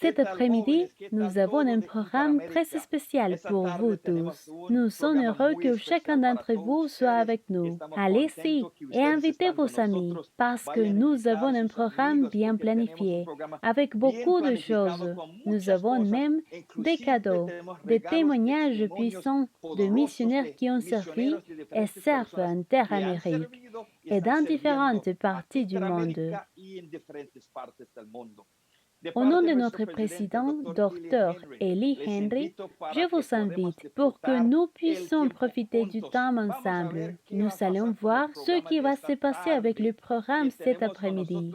Cet après-midi, nous avons un programme très spécial pour vous tous. Nous sommes heureux que chacun d'entre vous soit avec nous. Allez-y et invitez vos amis parce que nous avons un programme bien planifié avec beaucoup de choses. Nous avons même des cadeaux, des témoignages puissants de missionnaires qui ont servi et servent en terre Amérique et dans différentes parties du monde. Au nom de notre président, Dr. Eli Henry, je vous invite pour que nous puissions profiter du temps ensemble. Nous allons voir ce qui va se passer avec le programme cet après-midi.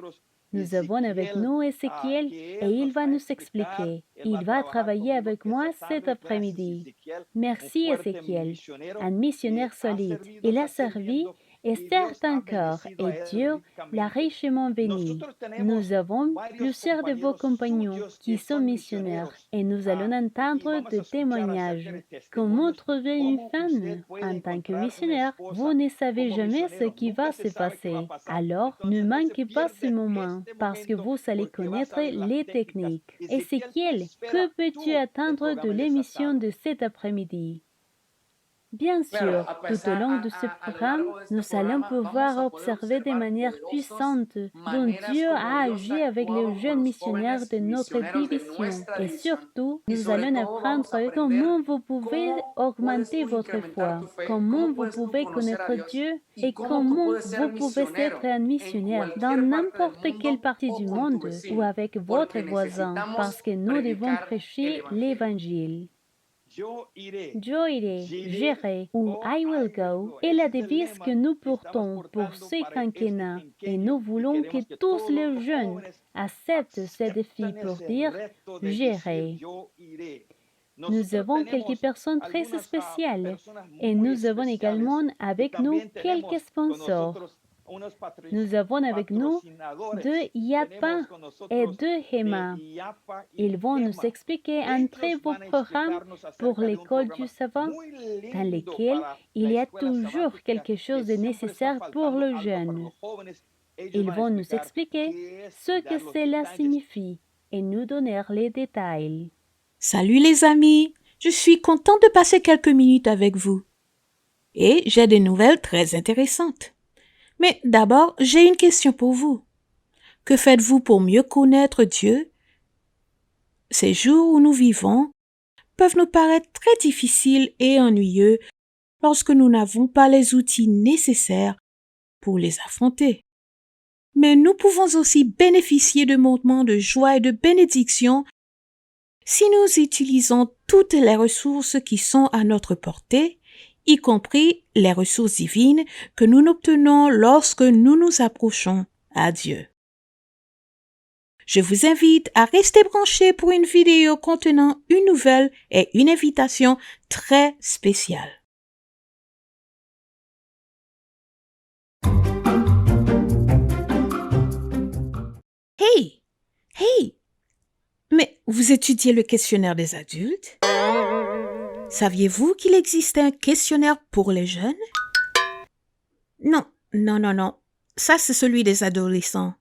Nous avons avec nous Ézéchiel et il va nous expliquer. Il va travailler avec moi cet après-midi. Merci Ézéchiel, un missionnaire solide. Il a servi et sert encore, et Dieu l'a richement béni. Nous avons plusieurs de vos compagnons qui sont missionnaires et nous allons entendre des témoignages. Comment trouver une femme en tant que missionnaire? Vous ne savez jamais ce qui va se passer. Alors, ne manquez pas ce moment parce que vous allez connaître les techniques. Ézéchiel, que peux-tu attendre de l'émission de cet après-midi? Bien sûr, tout au long de ce programme, nous allons pouvoir observer de manière puissante dont Dieu a agi avec les jeunes missionnaires de notre division. Et surtout, nous allons apprendre comment vous pouvez augmenter votre foi, comment vous pouvez connaître Dieu et comment vous pouvez être un missionnaire dans n'importe quelle partie du monde ou avec votre voisin, parce que nous devons prêcher l'Évangile. Je irai, j'irai, ou I will go est la devise que nous portons pour ce quinquennat et nous voulons que tous les jeunes acceptent ce défi pour dire j'irai. Nous avons quelques personnes très spéciales et nous avons également avec nous quelques sponsors. Nous avons avec nous deux IAPA et deux HEMA. Ils vont nous expliquer un très beau programme pour l'école du savant, dans lequel il y a toujours quelque chose de nécessaire pour le jeune. Ils vont nous expliquer ce que cela signifie et nous donner les détails. Salut les amis, je suis content de passer quelques minutes avec vous. Et j'ai des nouvelles très intéressantes. Mais d'abord, j'ai une question pour vous. Que faites-vous pour mieux connaître Dieu? Ces jours où nous vivons peuvent nous paraître très difficiles et ennuyeux lorsque nous n'avons pas les outils nécessaires pour les affronter. Mais nous pouvons aussi bénéficier de moments de joie et de bénédiction si nous utilisons toutes les ressources qui sont à notre portée, y compris les ressources divines que nous obtenons lorsque nous nous approchons à Dieu. Je vous invite à rester branchés pour une vidéo contenant une nouvelle et une invitation très spéciale. Hey! Mais vous étudiez le questionnaire des adultes? Saviez-vous qu'il existait un questionnaire pour les jeunes? Non. Ça, c'est celui des adolescents.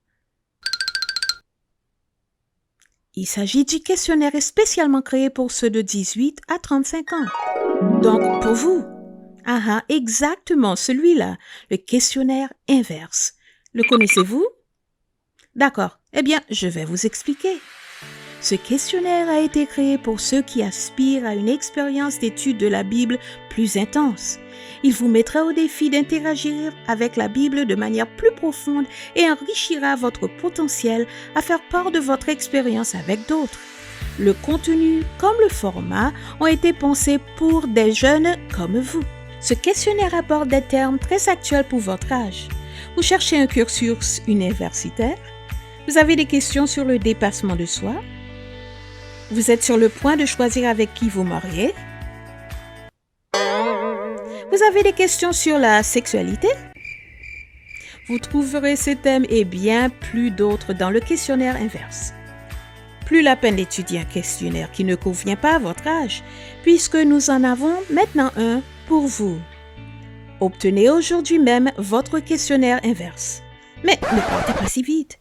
Il s'agit du questionnaire spécialement créé pour ceux de 18 à 35 ans. Donc, pour vous. Exactement, celui-là, le questionnaire inverse. Le connaissez-vous? D'accord. Eh bien, je vais vous expliquer. Ce questionnaire a été créé pour ceux qui aspirent à une expérience d'étude de la Bible plus intense. Il vous mettra au défi d'interagir avec la Bible de manière plus profonde et enrichira votre potentiel à faire part de votre expérience avec d'autres. Le contenu comme le format ont été pensés pour des jeunes comme vous. Ce questionnaire aborde des termes très actuels pour votre âge. Vous cherchez un cursus universitaire? Vous avez des questions sur le dépassement de soi? Vous êtes sur le point de choisir avec qui vous mariez? Vous avez des questions sur la sexualité? Vous trouverez ces thèmes et bien plus d'autres dans le questionnaire inverse. Plus la peine d'étudier un questionnaire qui ne convient pas à votre âge, puisque nous en avons maintenant un pour vous. Obtenez aujourd'hui même votre questionnaire inverse. Mais ne partez pas si vite.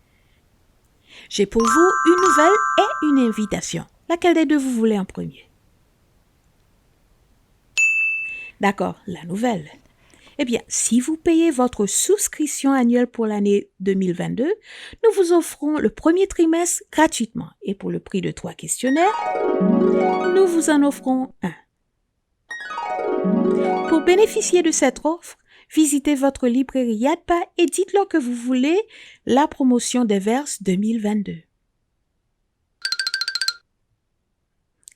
J'ai pour vous une nouvelle et une invitation. Laquelle des deux vous voulez en premier? D'accord, la nouvelle. Eh bien, si vous payez votre souscription annuelle pour l'année 2022, nous vous offrons le premier trimestre gratuitement. Et pour le prix de 3 questionnaires, nous vous en offrons un. Pour bénéficier de cette offre, visitez votre librairie Yadpa et dites-leur que vous voulez la promotion des verses 2022.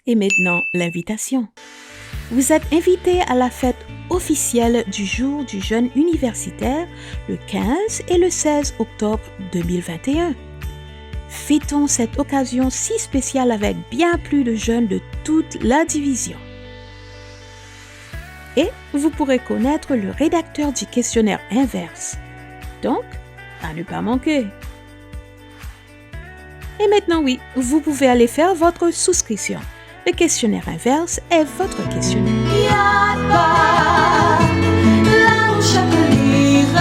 Et maintenant, l'invitation. Vous êtes invité à la fête officielle du jour du jeune universitaire le 15 et le 16 octobre 2021. Fêtons cette occasion si spéciale avec bien plus de jeunes de toute la division. Et vous pourrez connaître le rédacteur du questionnaire inverse. Donc, à ne pas manquer. Et maintenant, oui, vous pouvez aller faire votre souscription. Le questionnaire inverse est votre questionnaire. Yadpa, là où chaque livre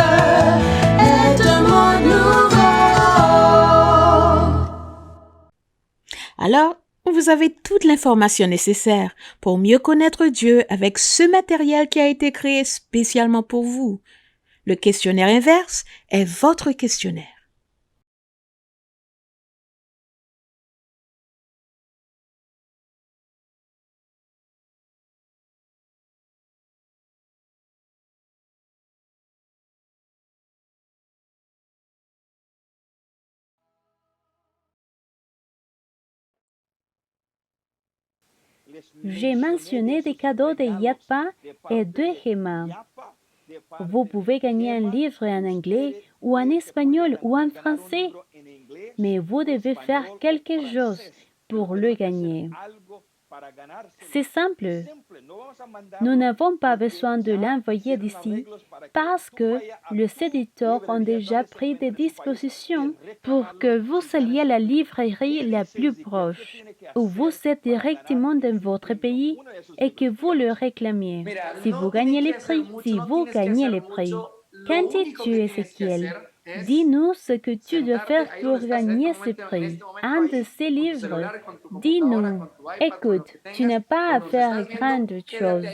est un monde nouveau. Alors, vous avez toute l'information nécessaire pour mieux connaître Dieu avec ce matériel qui a été créé spécialement pour vous. Le questionnaire inverse est votre questionnaire. J'ai mentionné des cadeaux de Yadpa et de Hema. Vous pouvez gagner un livre en anglais ou en espagnol ou en français, mais vous devez faire quelque chose pour le gagner. C'est simple. Nous n'avons pas besoin de l'envoyer d'ici parce que les éditeurs ont déjà pris des dispositions pour que vous alliez à la librairie la plus proche ou vous êtes directement dans votre pays et que vous le réclamiez. Si vous gagnez les prix, Qu'en dis-tu, Ézéchiel? Dis-nous ce que tu dois faire pour gagner ce prix. Un de ces livres. Dis-nous. Écoute, tu n'as pas à faire grande chose.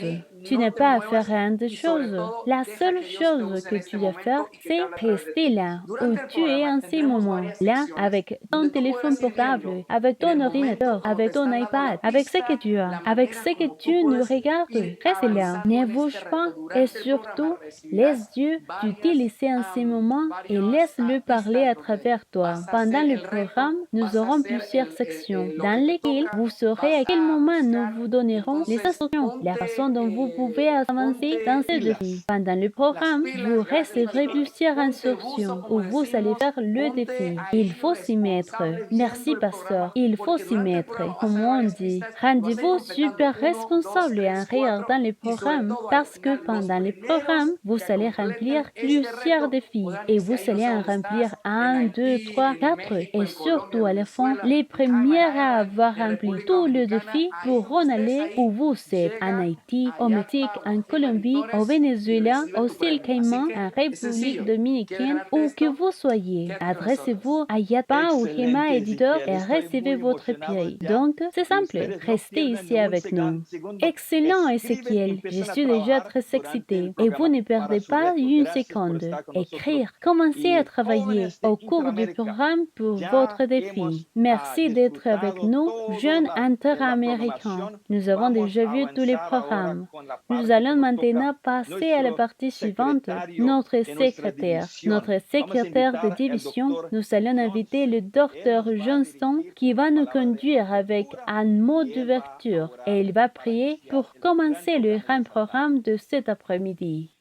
Tu n'as pas à faire grande chose. La seule chose que tu dois faire, c'est rester là où tu es en ce moment. Là, avec ton téléphone portable, avec ton ordinateur, avec ton iPad, avec ce que tu as, avec ce que tu nous regardes. Reste là. Ne bouge pas. Et surtout, laisse Dieu t'utiliser en ce moment et laisse-le parler à travers toi. Pendant le programme, nous aurons plusieurs sections dans lesquelles vous saurez à quel moment nous vous donnerons les instructions, la façon dont vous pouvez avancer dans ce défi. Pendant le programme, vous recevrez plusieurs instructions où vous allez faire le défi. Il faut s'y mettre. Merci, pasteur. Il faut s'y mettre. Comme on dit, rendez-vous super responsable en regardant le programme parce que pendant le programme, vous allez remplir plusieurs défis et vous allez en remplir 1, 2, 3, 4 et surtout à la fin, les premières à avoir rempli tous les défis pourront aller où vous êtes, en Haïti, au Mexique, en Colombie, au Venezuela, aux îles Caïmans, en République dominicaine, où que vous soyez. Adressez-vous à Yadpa ou Hema Éditeur et recevez votre prix. Donc, c'est simple, restez ici avec nous. Excellent, Ézéchiel, je suis déjà très excitée et vous ne perdez pas une seconde. Écrire, commencez à travailler au cours du programme pour votre défi. Merci d'être avec nous, jeunes interaméricains. Nous avons déjà vu tous les programmes. Nous allons maintenant passer à la partie suivante, notre secrétaire. Notre secrétaire de division, nous allons inviter le docteur Johnston qui va nous conduire avec un mot d'ouverture et il va prier pour commencer le grand programme de cet après-midi.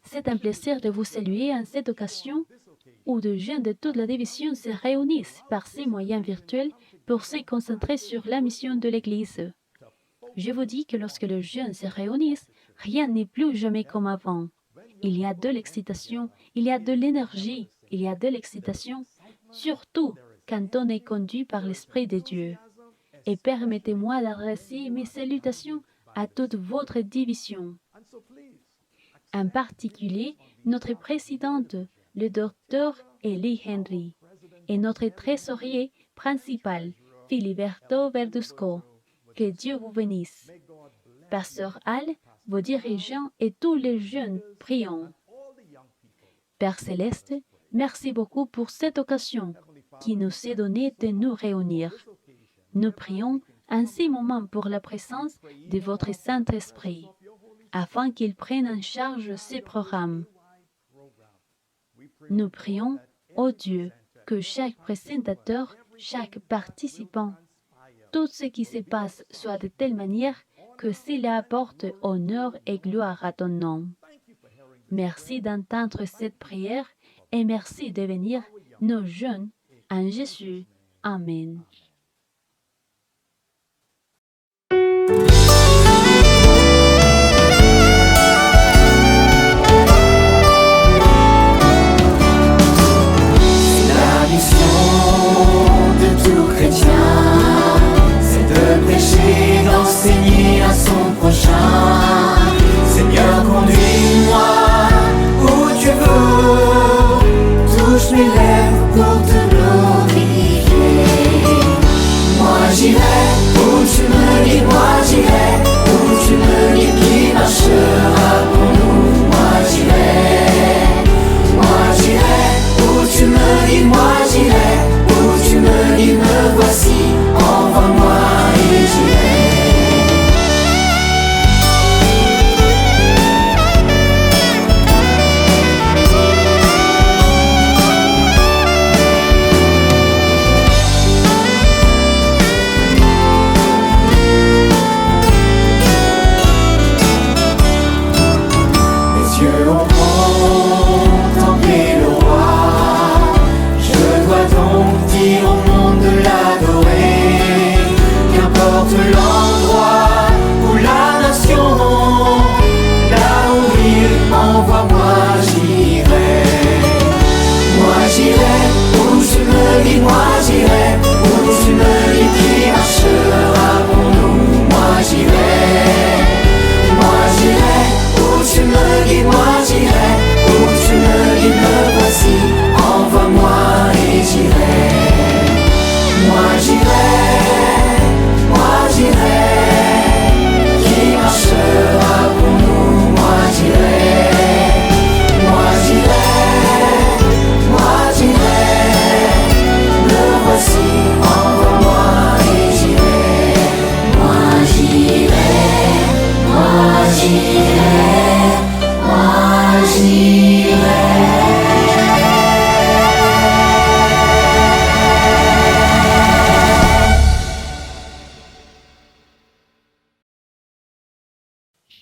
C'est un plaisir de vous saluer en cette occasion où de jeunes de toute la division se réunissent par ces moyens virtuels pour se concentrer sur la mission de l'Église. Je vous dis que lorsque les jeunes se réunissent, rien n'est plus jamais comme avant. Il y a de l'excitation, il y a de l'énergie, il y a de l'excitation, surtout quand on est conduit par l'Esprit de Dieu. Et permettez-moi d'adresser mes salutations à toute votre division. En particulier, notre présidente, le docteur Ellie Henry, et notre trésorier principal, Filiberto Verduzco. Que Dieu vous bénisse. Pasteur Al, vos dirigeants et tous les jeunes, prions. Père Céleste, merci beaucoup pour cette occasion qui nous est donnée de nous réunir. Nous prions en ces moments pour la présence de votre Saint-Esprit, afin qu'il prenne en charge ces programmes. Nous prions, ô Dieu, que chaque présentateur, chaque participant, tout ce qui se passe soit de telle manière que cela apporte honneur et gloire à ton nom. Merci d'entendre cette prière et merci de venir nos jeunes en Jésus. Amen. La mission de tout chrétien, c'est de prêcher, d'enseigner à son prochain. Seigneur, conduis-moi où tu veux, touche mes lèvres pour te glorifier. Moi j'irai où tu me dis, moi j'irai où tu me dis, qui marchera pour nous. Moi j'irai où tu me dis, moi j'irai où tu me dis, me voici, envoie-moi et j'irai. L'endroit ou la nation, là où il envoie, j'irai. Moi j'irai où tu me dis, moi j'irai où tu me dis, qui marchera pour nous. Moi j'irai où tu me dis, moi j'irai où tu me dis, me voici, envoie-moi et j'irai. Moi j'irai, qui marchera pour nous. Moi j'irai, me voici, envoie-moi et j'irai. Moi j'irai.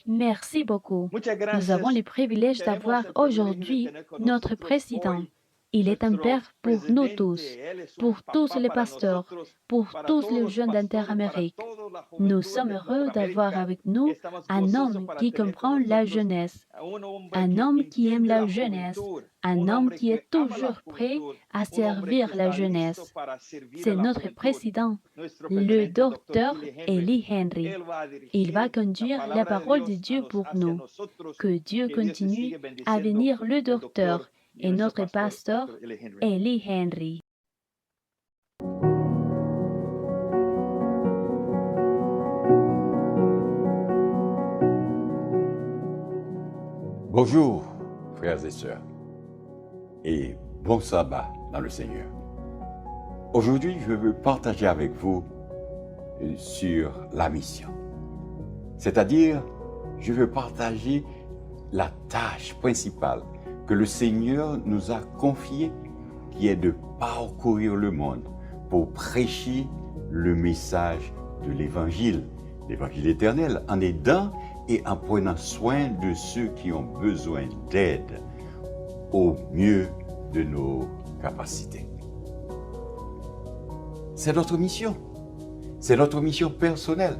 Merci beaucoup. Nous avons le privilège d'avoir aujourd'hui notre président. Il est un père pour nous tous les pasteurs, pour tous les jeunes d'Inter-Amérique. Nous sommes heureux d'avoir avec nous un homme qui comprend la jeunesse, un homme qui aime la jeunesse, un homme qui est toujours prêt à servir la jeunesse. C'est notre président, le docteur Eli Henry. Il va conduire la parole de Dieu pour nous. Que Dieu continue à bénir le docteur et notre pasteur, Eli Henry. Bonjour, frères et sœurs, et bon sabbat dans le Seigneur. Aujourd'hui, je veux partager avec vous sur la mission. C'est-à-dire, je veux partager la tâche principale que le Seigneur nous a confiée, qui est de parcourir le monde pour prêcher le message de l'Évangile éternel, en aidant et en prenant soin de ceux qui ont besoin d'aide au mieux de nos capacités. C'est notre mission. C'est notre mission personnelle,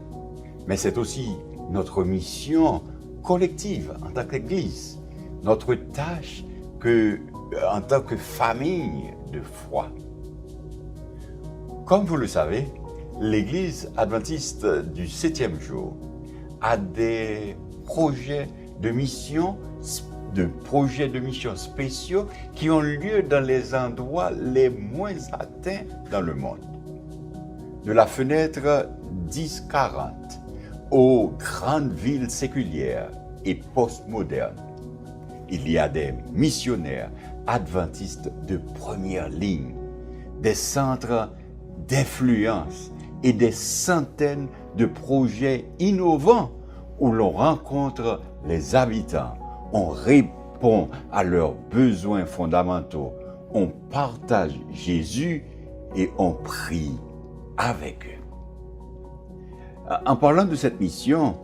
mais c'est aussi notre mission collective en tant qu'Église, notre tâche en tant que famille de foi. Comme vous le savez, l'Église adventiste du 7e jour a des projets de mission de projets de mission spéciaux qui ont lieu dans les endroits les moins atteints dans le monde. De la fenêtre 1040 aux grandes villes séculières et postmodernes, il y a des missionnaires adventistes de première ligne, des centres d'influence et des centaines de projets innovants où l'on rencontre les habitants, on répond à leurs besoins fondamentaux, on partage Jésus et on prie avec eux. En parlant de cette mission,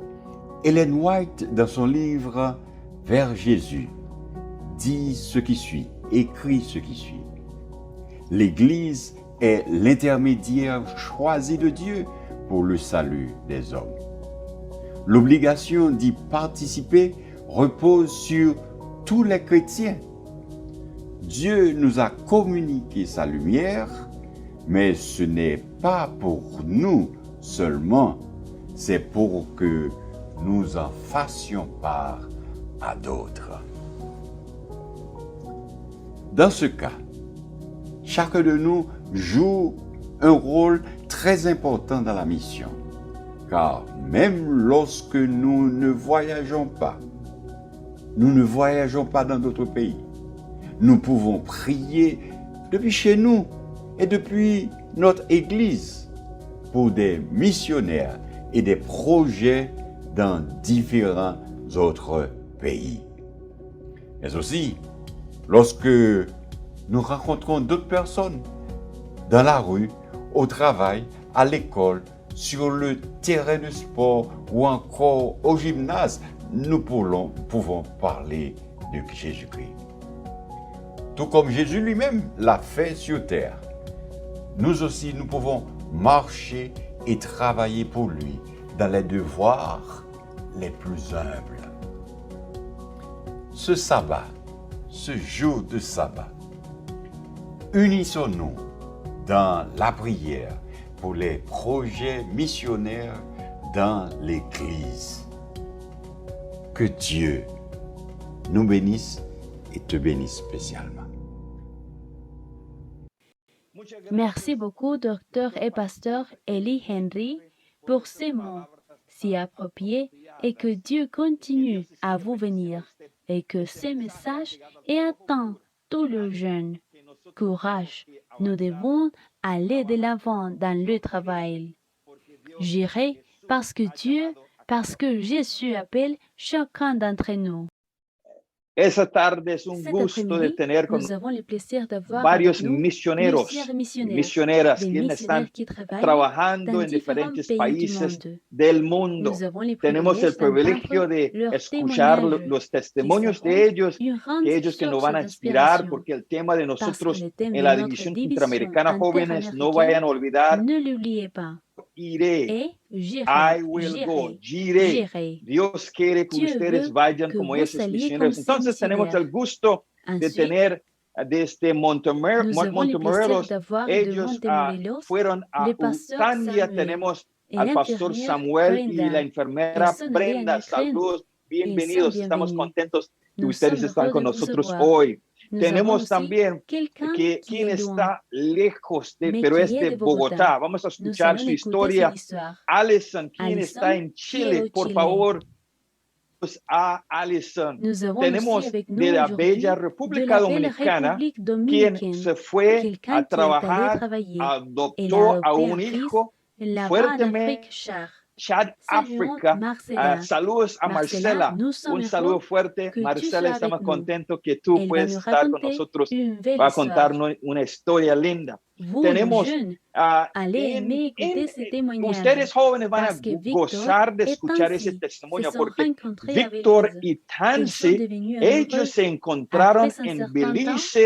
Ellen White, dans son livre Vers Jésus, dit ce qui suit, écrit ce qui suit. L'Église est l'intermédiaire choisi de Dieu pour le salut des hommes. L'obligation d'y participer repose sur tous les chrétiens. Dieu nous a communiqué sa lumière, mais ce n'est pas pour nous seulement, c'est pour que nous en fassions part à d'autres. Dans ce cas, chacun de nous joue un rôle très important dans la mission, car même lorsque nous ne voyageons pas dans d'autres pays, nous pouvons prier depuis chez nous et depuis notre Église pour des missionnaires et des projets dans différents autres pays. Mais aussi, lorsque nous rencontrons d'autres personnes dans la rue, au travail, à l'école, sur le terrain de sport ou encore au gymnase, nous pouvons parler de Jésus-Christ. Tout comme Jésus lui-même l'a fait sur terre, nous aussi, nous pouvons marcher et travailler pour lui dans les devoirs les plus humbles. Ce sabbat, ce jour de sabbat, unissons-nous dans la prière pour les projets missionnaires dans l'Église. Que Dieu nous bénisse et te bénisse spécialement. Merci beaucoup, docteur et pasteur Eli Henry, pour ces mots si appropriés et que Dieu continue à vous bénir et que ces messages aient atteint tous les jeunes. Courage, nous devons aller de l'avant dans le travail. J'irai parce que Jésus appelle chacun d'entre nous. Esa tarde es un Cet gusto de après-midi, tener con nous avons le plaisir d'avoir varios avec nous misioneros plusieurs y missionnaires, misioneras des quienes están missionnaires qui travaillent trabajando dans en différents diferentes pays países du monde. del mundo. Nous avons le Tenemos el privilège privilegio d'entendre de leurs escuchar témoignages los qui testimonios de seront ellos, une grande que ellos que nos source van a inspirar, d'inspiration, porque el tema de parce que nosotros le thème en de la notre División division Interamericana Jóvenes, no vayan a olvidar, ne l'oubliez pas. iré, Et j'irai, I will go, iré. j'irai. Dios quiere que Dieu ustedes veut vayan que como vous esos alliez misioneros. comme ces Entonces tenemos missionnaires. el gusto de Ensuite, tener desde nous avons le plaisir Montemorelos. d'avoir de Ellos Montemorelos fueron a le pasteur Ucrania. Samuel Tenemos et al pastor l'infirmière Samuel y Brenda. la enfermera Ils sont Brenda. allés en Ukraine. Saludos, Ils sont bienvenidos. Estamos bienvenus. contentos que Nous ustedes sommes están heureux con de vous nosotros avoir. hoy. Nous avons Tenemos aussi también quelqu'un que qui quien est loin, está lejos mais pero qui es est de de Bogotá. Bogotá. Vamos a Nous escuchar allons su écouter historia. son histoire. Alison, quien Alison, está en qui est Chile, au por Chile. favor. A Alison. Nous avons Tenemos aussi avec nous de la aujourd'hui bella de República la belle Dominicana République quien dominicaine, se fue quelqu'un a qui est allé trabajar, travailler. Elle a adoptó a adopté un un fils hijo là-bas en fuertemente Afrique, Chad. Chad, Saluons África. Marcela. Saludos a Marcela, Marcela. nous sommes Un saludo heureux fuerte. que tu Marcela, sois estamos avec nous. contentos que tú Elle va puedes nous estar con raconter nosotros. une belle Va a histoire. contarnos una historia linda. Vous, Tenemos jeunes, ah, allez aimer écouter ces témoignages. ustedes jóvenes van a Parce que Victor gozar de et escuchar Tansy ese testimonio se sont porque rencontrés Víctor avec y Ils sont Tansy, devenus ellos amoureux se encontraron après un en certain Belice,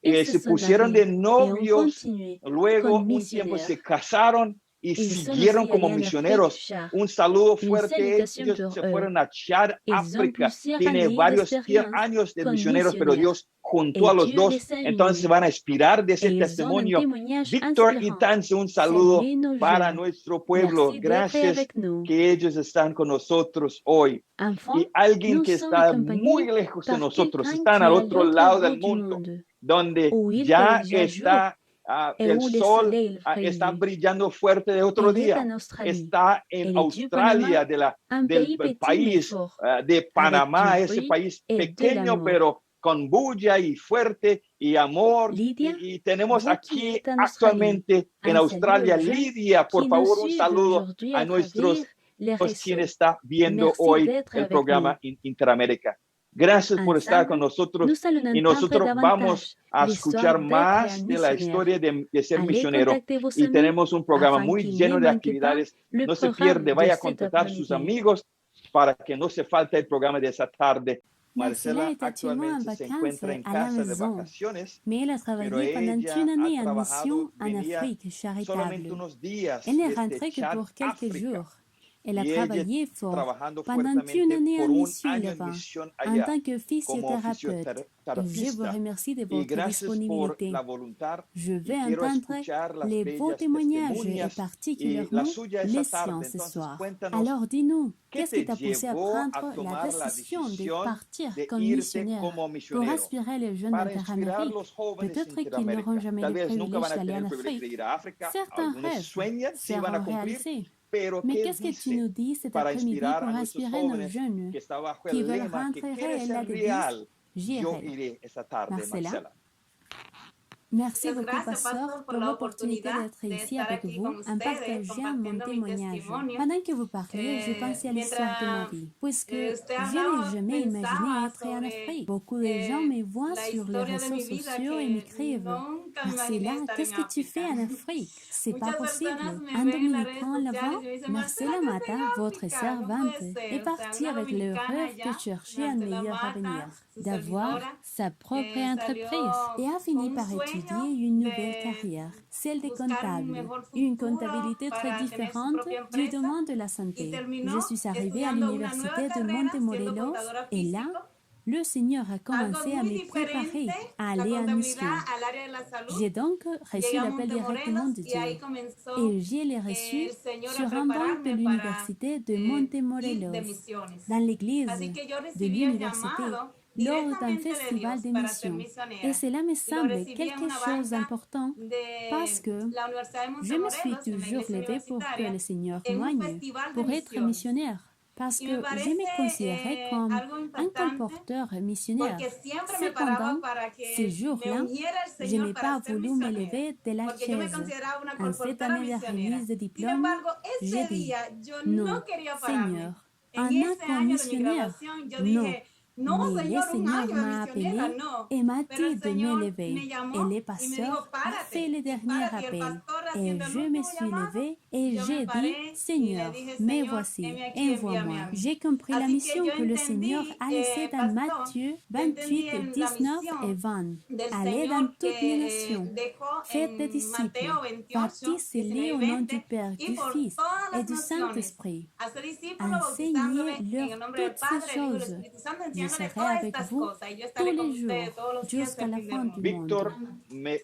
Ils se se sont pusieron de mariés et ont novios, continué luego comme un tiempo missionnaires. se casaron y Ils sont siguieron aussi como allés en misioneros. Afrique, Chad. Un saludo Une fuerte, salutation ellos pour se eux. fueron a Chad, Ils ont África. plusieurs Tiene années varios d'expérience años de comme misioneros, pero missionnaires. Dios junto a los Dieu dos, les a entonces se unis. van a inspirar de Et ese ils ont un testimonio. témoignage Víctor y inspirant. Tance, un saludo Salut nos para jeunes. nuestro pueblo. Merci d'être Gracias avec nous. que ellos están con nosotros hoy. Enfants, Y alguien nous que sommes está accompagnés muy lejos de par nosotros, quelqu'un están qui al est à otro l'autre lado bout del du mundo, monde, donde où il ya fait déjà jour está et el où le sol soleil está brille. brillando fuerte de otro Elle est día. en Australie. Está en Elle est du Panama, Australia, un del pays petit mais país fort, de avec Panamá, du ese bruit país et de pequeño, l'amour. pero con bulla y fuerte y amor. Lydia, Y tenemos vous qui aquí êtes en Australie, actualmente en un Australia, salut aux gens Lidia, por qui nous favor, un suivent saludo aujourd'hui a à nuestros travers les quien réseaux. está viendo Merci hoy d'être el avec programa Interamérica. Gracias por estar con Ensemble, nosotros nous allons y entendre nosotros vamos davantage a l'histoire escuchar d'être más un de la missionnaire. historia de ser Allez misionero contacter vos y amis tenemos un programa afin muy qu'il lleno ne de manque pas actividades. le No se programme pierde, de vaya a cet contactar a sus après-midi. amigos para que no se falte el programa de esa tarde. Marcella Marcela est actuellement en actualmente se vacances encuentra en à la casa de maison, vacaciones, mais elle a pero travaillé pendant ella une ha année en trabajado, mission en venía Afrique solamente charitable. unos días Elle n'est desde rentrée que Chad, pour quelques África. jours. Elle a Y ella travaillé fort trabajando pendant une fuertemente année por en un mission año en là-bas misión en allá tant que como physiothérapeute. Et je vous fisioterapista. remercie de Y votre gracias por disponibilité. la voluntad. Je Y vais quiero entendre escuchar las les beaux bellas témoignages et testimonias y la particulièrement suya les esa siens tarde. ce Entonces soir. cuéntanos, Alors dis-nous, ¿qué qu'est-ce qui te t'a poussé à llevó a prendre la tomar la décision de decisión partir de comme irte missionnaire como pour misionero? inspirer les jeunes Para inspirar a d'Interamérique? los jóvenes Peut-être qu'ils Interamérica. n'auront jamais Tal le vez nunca privilège van a d'aller tener en el privilegio de Afrique. ir a África. Certains Algunos rêves sueñan, sí van a seront cumplir. réalisés. Pero Mais ¿qué qu'est-ce que tu dice nous dis cet para après-midi inspirar pour a nuestros inspirer nos jóvenes jeunes que está bajo qui el veulent lema que rentrer quiere là ser de real? Yo J'irai. iré esta tarde, Marcela. Marcela. Merci Muchas beaucoup, gracias, pasteur, Pastor, pour l'opportunité d'être de ici estar avec aquí vous con en ustedes, partageant mon compartiendo mi témoignage. testimonio. Pendant que vous parliez, je pensais à l'histoire de ma vie, puisque je n'ai jamais imaginé être en Afrique. Beaucoup de gens me voient sur les réseaux sociaux et m'écrivent Marcela, qu'est-ce que tu fais en Afrique? C'est pas possible. Un dominicain là-bas, Marcela Mata, votre servante, est partie avec le rêve de chercher un meilleur avenir, d'avoir sa propre entreprise et a fini par étudier une nouvelle carrière, celle de comptable, une comptabilité très différente du domaine de la santé. Je suis arrivée à l'université de Montemorelos et là, le Seigneur a commencé à me préparer à aller en mission. J'ai donc reçu l'appel directement de Dieu et je l'ai reçu sur un banc de l'université de Montemorelos, dans l'église de l'université, lors d'un festival de mission. Et cela me semble quelque chose d'important parce que je me suis toujours levée pour que le Seigneur m'oigne pour être missionnaire. Parce que je me considérais comme un colporteur missionnaire. Cependant, ce jour-là, je n'ai pas voulu me lever de la chaise. En cette année de remise de diplôme, j'ai dit, non, Seigneur, un acte missionnaire, non. Mais le Seigneur m'a appelé et m'a dit de me lever. Et le pasteur a fait le dernier appel. Et je me suis levée et j'ai dit, Seigneur, me voici, envoie-moi. J'ai compris la mission que le Seigneur a laissée dans Matthieu 28, 19 et 20. Allez dans toutes les nations, faites des disciples, baptisez-les au nom du Père, du Fils et du Saint-Esprit. Enseignez-leur toutes ces choses. Je serai avec vous tous les jours jusqu'à la fin du Víctor, monde.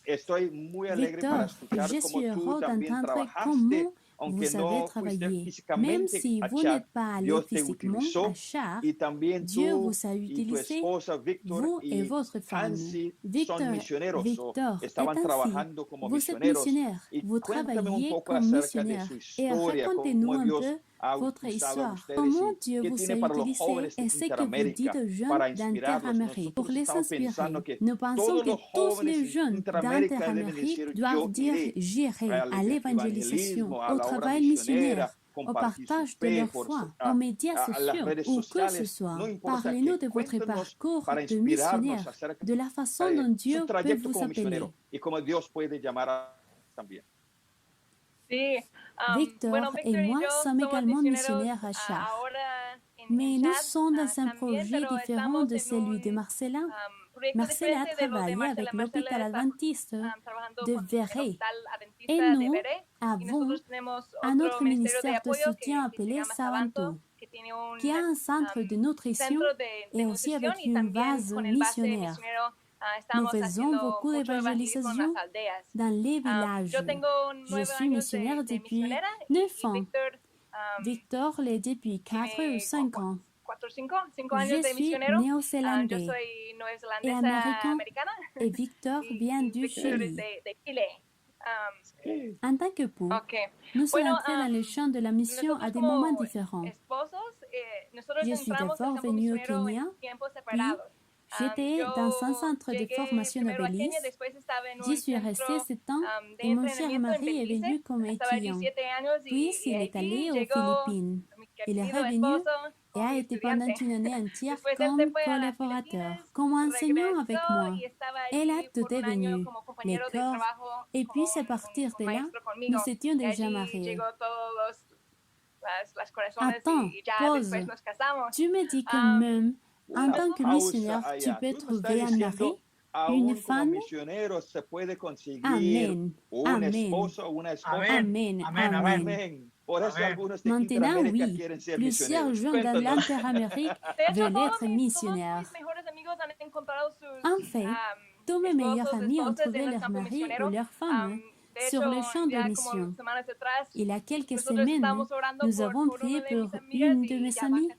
estoy muy alegre Victor, para escuchar je como suis tú heureux también d'entendre trabajaste, comment aunque vous savez no fuiste travailler. Même físicamente si a vous Chad, n'êtes pas allé Dios te physiquement utilizó à Char, y también Dieu tú vous a y tu utilisé, esposa Víctor vous et y votre femme. Hansi son Victor misioneros, est estaban ainsi. trabajando como Vous êtes misioneros. missionnaire, Y vous cuéntame un travaillez poco comme acerca de missionnaire. su Et historia, racontez-nous cómo un Dios peu ha votre usado a histoire. ustedes Comment y Dieu qué vous tiene a para los utilisé jóvenes et ce que vous Interamérica dites aux jeunes para inspirarlos. d'Interamérique pour les Nosotros estamos inspirer. pensando que Nous pensons todos que los tous jóvenes les jeunes Interamérica deben d'Interamérique decir doivent yo dire iré j'irai à al l'évangélisation, evangelismo, a au la obra travail misionera, missionnaire, au compartir su partage de fe leur por foi, a aux médias las sociaux, redes où que ce sociales. soit. No importa Parlez-nous que de votre cuéntenos parcours para de inspirarnos missionnaire, acerca de la façon dont su Dieu peut trayecto vous como appeler. misionero y cómo Dios puede llamar también. Sí, Victor bueno, et Víctor y moi yo sommes somos également misioneros missionnaires à Char. ahora Mais en nous Chad sommes dans un también, projet pero différent estamos de en celui de un Marcela. proyecto Marcela a diferente de lo de travaillé Marcela. avec Marcela l'hôpital está adventiste trabajando de con el Verrey. hospital Et adventista de nous Verrey y avons nosotros tenemos un otro autre ministerio de ministère de apoyo soutien que se appelé llama Savanto. Savanto, que qui a un centre de nutrition et aussi avec une base missionnaire. Nous faisons beaucoup d'évangélisation dans les villages. Je suis missionnaire depuis 9 ans. Victor l'est depuis 4 ou 5 ans. Je suis néo-zélandais et américain et Victor vient du Chili. En tant que couple, nous sommes entrés dans le champ de la mission à des moments différents. Je suis d'abord venue au Kenya, puis j'étais dans un centre de formation à Belize. J'y suis restée 7 ans et mon cher mari est venu comme étudiant. Puis il est allé aux Philippines. Il est revenu et a été pendant une année entière comme collaborateur, comme enseignant avec moi. Elle a tout est venu, les corps, et puis à partir de là, nous étions déjà mariés. Attends, pause. Tu me dis que même en tant que missionnaire, tu peux trouver un mari, une femme. Amen. Amen. Amen. Amen. Maintenant, oui, plusieurs jeunes dans l'Inter-Amérique veulent être missionnaires. En fait, tous mes meilleurs amis ont trouvé leur mari ou leur femme sur le champ de mission. Il y a quelques semaines, nous avons prié pour une de mes amies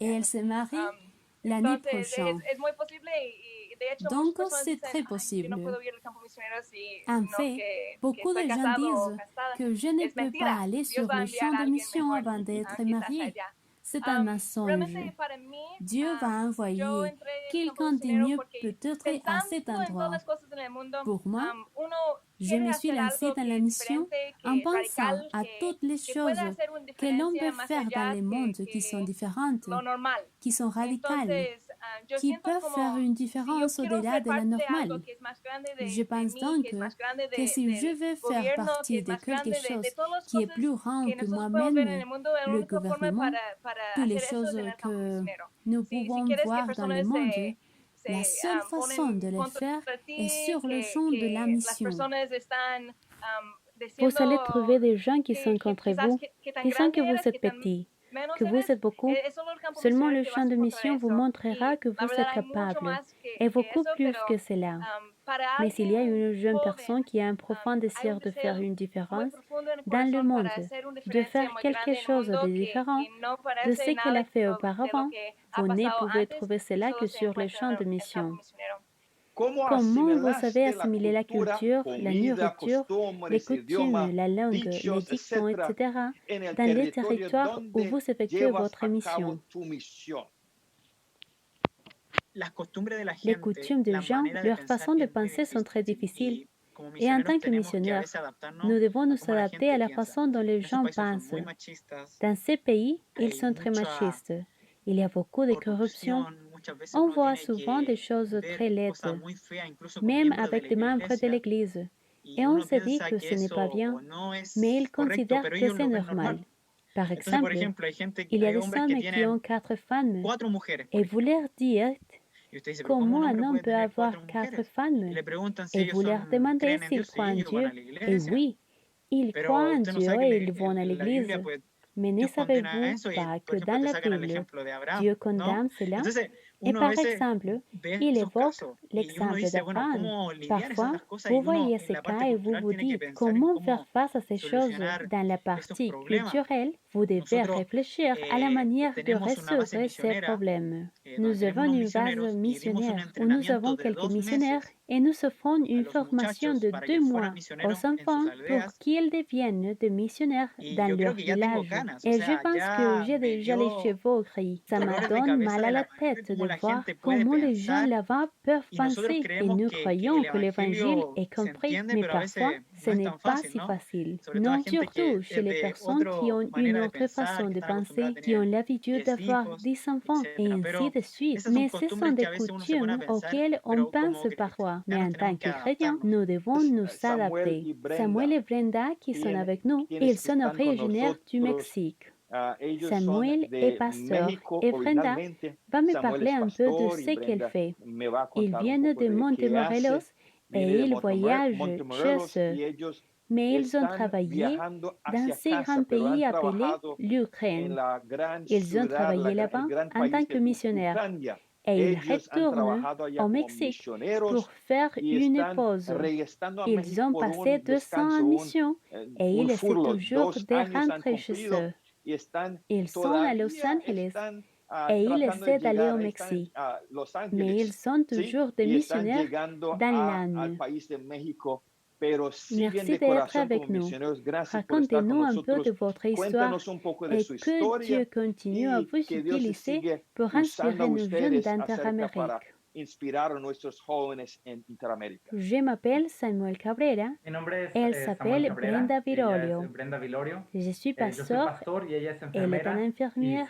et elle se marie l'année prochaine. Donc, c'est très possible. En fait, beaucoup de gens disent que je ne peux pas aller sur le champ de mission avant d'être mariée. C'est un mensonge. Dieu va envoyer quelqu'un de mieux peut-être à cet endroit. Pour moi, je me suis lancée dans la mission en pensant à toutes les choses que l'on peut faire dans le monde qui sont différentes, qui sont radicales, qui peuvent faire une différence au-delà de la normale. Je pense donc que si je veux faire partie de quelque chose qui est plus grand que moi-même, le gouvernement, toutes les choses que nous pouvons voir dans le monde, la seule façon de le faire est sur le champ de la mission. Vous allez trouver des gens qui sont contre vous, disant que vous êtes petit, que vous êtes beaucoup. Seulement le champ de mission vous montrera que vous êtes capable, et beaucoup plus que cela. Mais s'il y a une jeune personne qui a un profond désir de faire une différence dans le monde, de faire quelque chose de différent de ce qu'elle a fait auparavant, vous ne pouvez trouver cela que sur le champ de mission. Comment vous avez assimilé la culture, la nourriture, les coutumes, la langue, les dictons, etc., dans les territoires où vous effectuez votre mission? Les coutumes des gens, leur façon de penser sont très difficiles. Et en tant que missionnaires, nous devons nous adapter à la façon dont les gens pensent. Dans ces pays, ils sont très machistes. Il y a beaucoup de corruption. On voit souvent des choses très laides, même avec des membres de l'Église. Et on se dit que ce n'est pas bien, mais ils considèrent que c'est normal. Par exemple, il y a des hommes qui ont 4 femmes, et vous leur dites comment un homme peut avoir 4 femmes, et vous leur demandez s'ils croient en Dieu, et oui, ils croient en Dieu et ils vont à l'Église. Mais ne savez-vous pas que dans la Bible, Dieu condamne cela? Et par exemple, il évoque l'exemple d'Abraham. Parfois, vous voyez ce cas et vous vous dites comment faire face à ces choses dans la partie culturelle. Vous devez réfléchir à la manière de résoudre ces problèmes. Nous avons une base missionnaire où nous avons quelques missionnaires et nous offrons une formation de 2 mois aux enfants pour qu'ils deviennent des missionnaires dans leur village. Et je pense que j'ai déjà les cheveux gris. Ça me donne mal à la tête de voir comment les gens là-bas peuvent penser. Et nous croyons que l'Évangile est compris, mais parfois, ce n'est pas si facile. Non, surtout chez les personnes qui ont une autre façon de penser, qui ont l'habitude d'avoir 10 enfants et ainsi de suite. Mais ce sont des coutumes auxquelles on pense parfois. Mais en tant que chrétiens, nous devons nous adapter. Samuel et Brenda, qui sont avec nous, ils sont originaires du Mexique. Samuel est pasteur et Brenda va me parler un peu de ce qu'elle fait. Ils viennent de Montemorelos et ils voyagent chez eux. mais ils ont travaillé dans ces grands pays appelés l'Ukraine. Ils ont travaillé là-bas en tant que missionnaires et ils retournent au Mexique pour faire une pause. Ils ont passé 2 ans en mission et ils essaient toujours de rentrer chez eux. Ils sont à Los Angeles et ils essaient d'aller au Mexique, mais ils sont toujours des missionnaires dans l'âme. Merci d'être avec nous. Racontez-nous un peu de votre histoire et que Dieu continue à vous utiliser pour inspirer nos jeunes d'Interamérique. Je m'appelle Samuel Cabrera. Elle s'appelle Brenda Virolio. Je suis pasteur, elle est une infirmière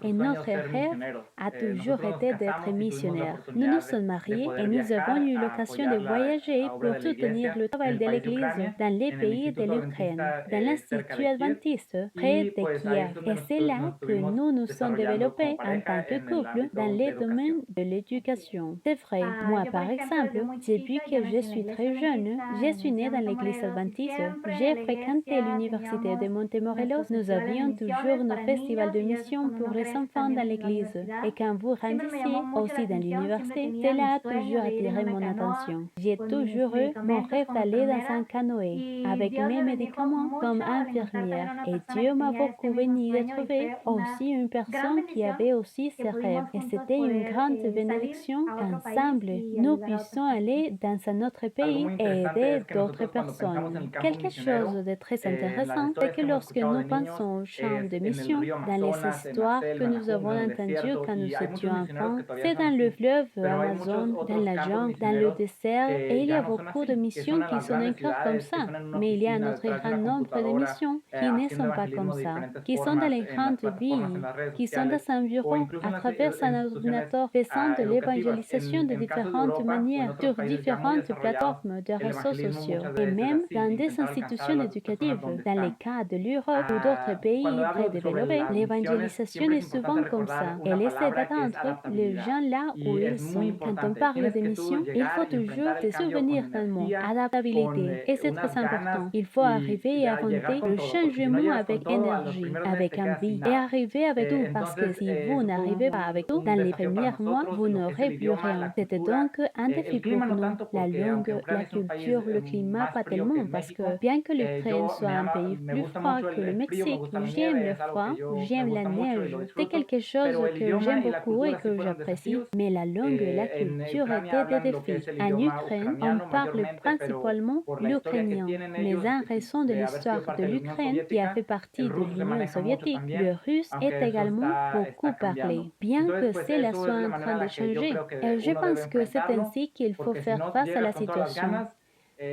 et notre rêve a toujours été d'être missionnaire. Nous nous sommes mariés et nous avons eu l'occasion de voyager pour soutenir le travail de l'Église dans les pays de l'Ukraine, dans l'Institut adventiste près de Kiev. Et c'est là que nous nous sommes développés en tant que couple dans les domaines de l'éducation. C'est vrai, moi par exemple, depuis que je suis très jeune, je suis née dans l'église adventiste. J'ai fréquenté l'université de Montemorelos. Nous avions toujours nos festivals de mission pour les enfants dans l'église. Et quand vous rendiez aussi dans l'université, cela a toujours attiré mon attention. J'ai toujours eu mon rêve d'aller dans un canoë avec mes médicaments comme infirmière. Et Dieu m'a beaucoup béni de trouver aussi une personne qui avait aussi ces rêves. Et c'était une grande bénédiction qu'ensemble, nous puissions aller dans un autre pays et aider d'autres personnes. Quelque chose de très intéressant, c'est que lorsque nous pensons au champ de mission, dans les histoires que nous avons entendues quand nous étions enfants, c'est dans le fleuve Amazon, dans la jungle, dans le désert, et il y a beaucoup de missions qui sont encore comme ça. Mais il y a un autre grand nombre de missions qui ne sont pas comme ça, qui sont dans les grandes villes, qui sont dans un bureau, à travers un ordinateur, faisant de l'évangélisation de différentes manières sur différentes plateformes de réseaux sociaux et même dans des institutions éducatives. Dans les cas de l'Europe ou d'autres pays très développés, l'évangélisation est souvent comme ça. Elle essaie d'atteindre les gens là où ils sont. Quand on parle de mission, il faut toujours se souvenir d'un mot, adaptabilité. Et c'est très important. Il faut arriver et affronter le changement avec énergie, avec envie et arriver avec tout parce que si vous n'arrivez pas avec tout, dans les premiers mois, vous n'aurez plus rien. C'était donc un défi pour nous. La langue, la culture, le climat, pas tellement, parce que bien que l'Ukraine soit un pays plus froid que le Mexique, j'aime le froid, j'aime la neige. C'est quelque chose que j'aime beaucoup et que j'apprécie, mais la langue et la culture étaient des défis. En Ukraine, on parle principalement l'ukrainien, mais en raison de l'histoire de l'Ukraine qui a fait partie de l'Union soviétique, le russe est également beaucoup parlé. Bien que cela soit en train de changer, je pense que c'est ainsi qu'il faut faire face à la situation.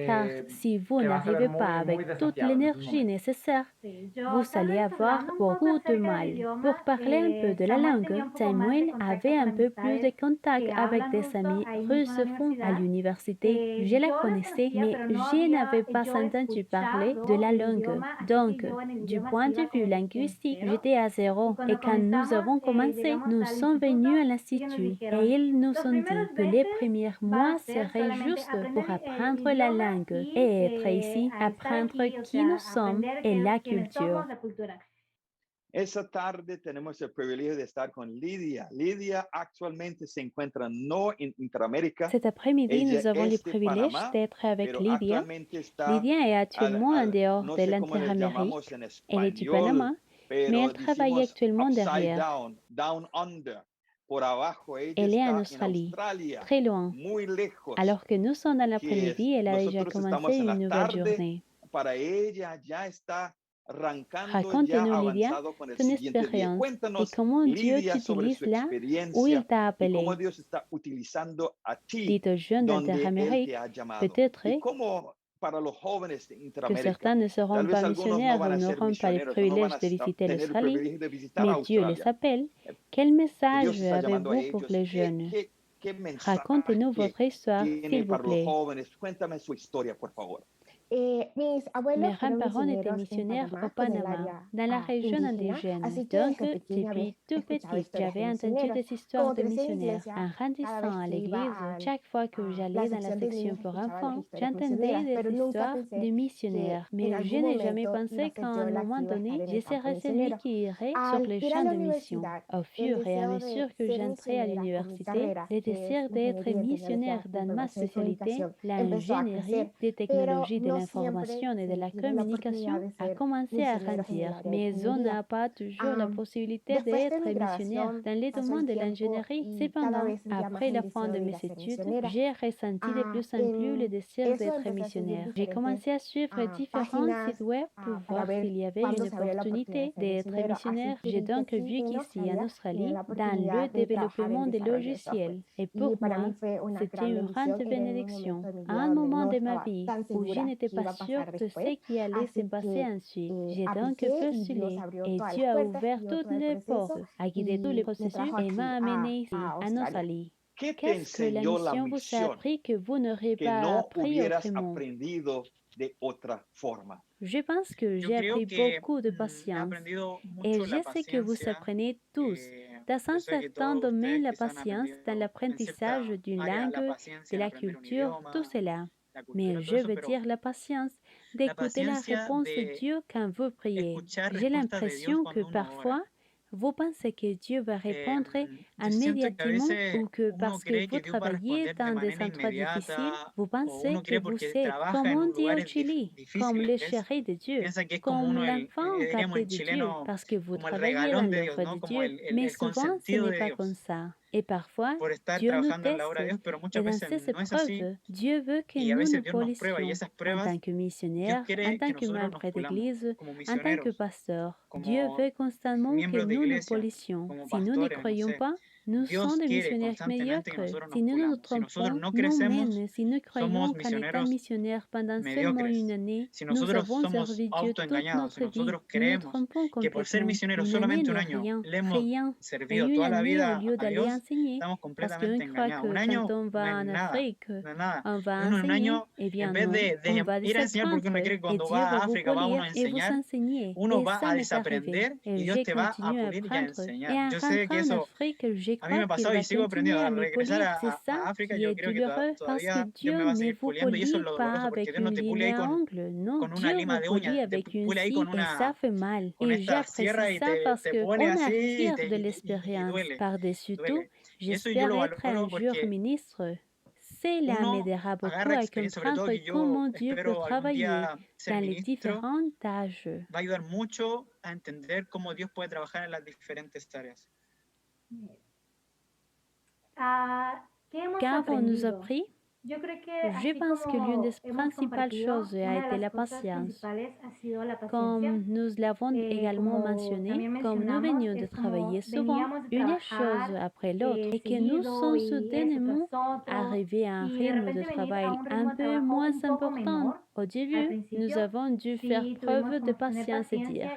Car si vous n'arrivez pas avec toute l'énergie nécessaire, vous allez avoir beaucoup de mal. Pour parler un peu de la langue, Samuel avait un peu plus de contact avec des amis russophones à l'université. Je la connaissais, mais je n'avais pas entendu parler de la langue. Donc, du point de vue linguistique, j'étais à zéro. Et quand nous avons commencé, nous sommes venus à l'Institut et ils nous ont dit que les premiers mois seraient justes pour apprendre la langue et être ici, apprendre qui nous sommes et la culture. Esa tarde tenemos el privilegio de estar con Lidia. Lidia actualmente se encuentra no en Interamérica. Cet après-midi, nous avons le privilège d'être avec Lydia. Lydia est actuellement en dehors de l'Interamérique. Elle est du Panama, mais elle travaille actuellement derrière. Elle est en Australie, très loin. Alors que nous sommes dans l'après-midi, elle a déjà commencé une nouvelle journée. Raconte-nous, Lydia, ton expérience et comment Dieu t'utilise là où il t'a appelé. Dites aux jeunes d'Interamérique, peut-être que certains ne seront pas missionnaires ou n'auront pas le privilège de visiter l'Australie, mais Dieu les appelle. Quel message avez-vous pour les jeunes? Racontez-nous votre histoire, s'il vous plaît. Mes grands-parents étaient missionnaires au Panama, dans la région indigène. Donc, depuis tout petit, j'avais entendu des histoires de missionnaires. En grandissant à l'église, chaque fois que j'allais dans la section pour enfants, j'entendais des histoires de missionnaires. Mais je n'ai jamais pensé qu'à un moment donné, je serais celui qui irait sur les champs de mission. Au fur et à mesure que j'entrais à l'université, le désir d'être missionnaire dans ma spécialité, l'ingénierie des technologies de l'information et de la communication, a commencé à grandir. Mais on n'a pas toujours la possibilité d'être missionnaire dans les domaines de l'ingénierie. Cependant, après la fin de mes études, j'ai ressenti de plus en plus le désir d'être missionnaire. J'ai commencé à suivre différents sites web pour voir s'il y avait une opportunité d'être missionnaire. J'ai donc vu qu'ici en Australie, dans le développement des logiciels, et pour moi, c'était une grande bénédiction. À un moment de ma vie où je n'étais pas sûre de ce qui allait se passer ensuite, j'ai donc postulé et Dieu a ouvert toutes les portes, a guidé tous les processus et m'a amené ici, en Australie. ¿Qué te Qu'est-ce que la enseñó la mission vous a misión appris que vous n'auriez que pas no appris hubieras autrement? aprendido de otra forma? Je pense que Yo j'ai creo appris que beaucoup de he patience. aprendido Et mucho la je sais que vous paciencia. apprenez tous, dans Yo un sé que certain todos domaine, ustedes la quizás han patience, dans aprendido en l'apprentissage cierta d'une área la langue, paciencia de en la aprender un culture, tout idioma, cela. la Mais cultura, todo je eso, veux pero dire la patience la d'écouter la paciencia réponse de de Dieu quand vous priez. escuchar J'ai respuestas de Dios l'impression que cuando uno parfois, ora. vous pensez que Dieu va répondre Yo siento que a immédiatement veces ou que uno parce que cree vous que Dios va a travaillez responder de dans des manera endroits difficiles, inmediata vous o pensez uno que cree vous porque êtes trabaja comme en un Dieu au lugares Chili, comme le difíciles. chéri de Dieu, Piensa que es como comme uno, l'enfant diríamos gâté en de Dieu, chileno, parce que vous como el travaillez regalón dans de l'œuvre Dios, de ¿no? Como Dieu. Mais el souvent, ce consentido n'est de pas comme Dios ça. Et parfois, por estar Dieu nous trabajando en la obra de teste. Dios, pero Et muchas dans veces ces no es así. épreuves, Dieu veut que Y a nous veces nous Dios nos prueba y polissions esas en pruebas, tant que Dios missionnaire, en quiere tant que que nosotros nos membre pulamos d'église, como en tant que misioneros, pasteur. Dieu como veut constamment que miembros de nous nous iglesia, polissions. como Si nous ne pastores, no croyons sé. pas, nous sommes Dios des quiere missionnaires constantemente que médiocres. nosotros Si nos nous nous pulamos. Si nosotros trompons no nous-mêmes, crecemos, si nous croyons somos qu'en étant misioneros missionnaire pendant seulement une mediocres. année, Si nous nosotros avons somos servi Dieu toute autoengañados, si notre vie, nosotros nous nous creemos trompons que por ser complètement. misioneros Une année solamente un n'est año rien, le hemos rien. Et servido une toda la année, au vida lieu a d'aller Dios, enseigner, estamos parce completamente qu'on croit engañados. Un que año quand on no va es en nada, Afrique, no es nada. on va Uno en un enseigner, año, eh bien en vez non, de on va ir a enseñar, porque uno desapprendre cree que et cuando Dieu va va a vous África va uno polir a et vous enseñar, enseigner. uno Et va ça a m'est arrivé. desaprender Et y Dios j'ai te va a continué à pulir y a apprendre. enseñar. Et en Yo sé que rentrant en eso Afrique, je a mí me crois qu'il pasó va y sigo continuer aprendiendo. à Al me regresar polir. C'est ça a África, qui yo est creo que douloureux parce que todavía Dios me Dieu va a ne seguir vous puliendo y eso es polit lo pas doloroso, porque avec Dios no une te lime pule ahí à ongles. Non, con una Dieu lima vous de polit uñas, te avec une pule ahí scie et ça fait mal. con Et esta sierra j'apprécie y ça parce te pone qu'on así acquiert de y l'expérience. duele, Par-dessus tout, duele. Y eso yo j'espère lo être un valoro jour porque ministre. Cela uno m'aidera beaucoup agarra à experiencia, sobre todo comprendre que yo comment Dieu peut espero algún travailler día ser dans les ministro, différentes tâches. va a ayudar mucho a entender cómo Dios puede trabajar en las diferentes áreas. Qu'avons-nous appris? Je pense que l'une des principales choses a été la patience. Comme nous l'avons également mentionné, comme nous venions de travailler souvent, une chose après l'autre, et que nous sommes soudainement arrivés à un rythme de travail un peu moins important. Au début, nous avons dû faire preuve de patience et dire,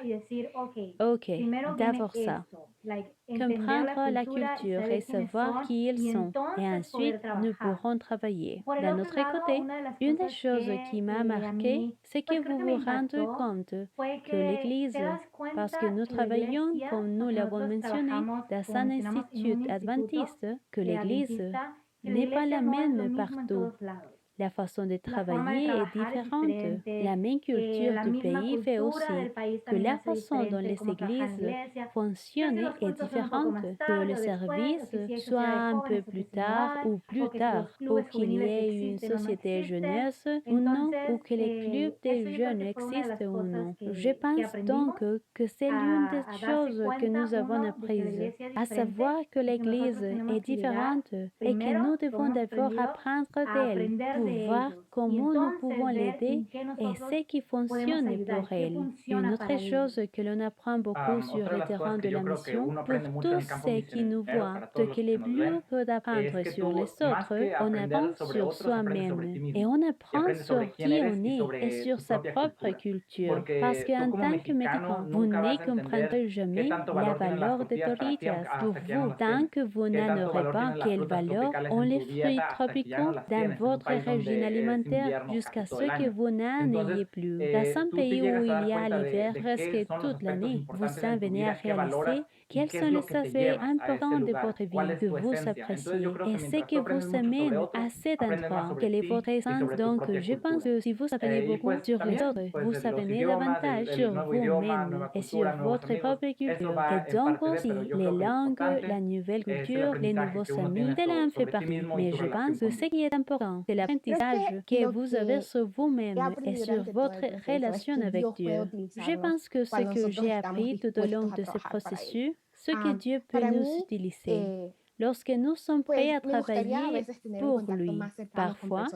OK, d'abord ça. Comprendre la culture et savoir qui ils sont. Et ensuite, nous pourrons travailler. D'un autre côté, une des choses qui m'a marqué, c'est que vous vous rendez compte que l'Église, parce que nous travaillons, comme nous l'avons mentionné, dans un institut adventiste, que l'Église n'est pas la même partout. La façon de travailler est différente. La même culture du pays fait aussi que la façon dont les églises fonctionnent est différente. Que le service soit un peu plus tard ou plus tard, ou qu'il y ait une société jeunesse ou non, ou que les clubs des jeunes existent ou non. Je pense donc que c'est l'une des choses que nous avons apprises, à savoir que l'Église est différente et que nous devons d'abord apprendre d'elle pour voir comment nous pouvons l'aider et ce qui fonctionne pour elle. Une autre chose que l'on apprend beaucoup sur le terrain de la mission, pour tous ceux qui nous voient, ce que le plus que d'apprendre sur les autres, on apprend sur soi-même et on apprend sur qui on est et sur sa propre culture. Parce qu'en tant que médicant, vous ne comprendrez jamais la valeur des tortillas pour vous tant que vous n'en aurez pas quelle valeur ont les fruits tropicaux dans votre région. d'origine alimentaire jusqu'à ce que vous n'en ayez plus. Dans un pays où il y a l'hiver presque toute l'année, vous en venez à réaliser quels sont les aspects importants de votre vie que vous appréciez et ce que vous amène à cet endroit. Quelle est votre essence? Donc, je pense que si vous apprenez beaucoup sur les autres, vous apprenez davantage sur vous-même et sur votre propre culture. Et donc aussi, les langues, la nouvelle culture, les nouveaux amis, cela en fait partie. Mais je pense que ce qui est important, c'est l'apprentissage que vous avez sur vous-même et sur votre relation avec Dieu. Je pense que ce que j'ai appris tout au long de ce processus, ce que Dieu peut nous utiliser. Lorsque nous sommes prêts à travailler pour lui, parfois,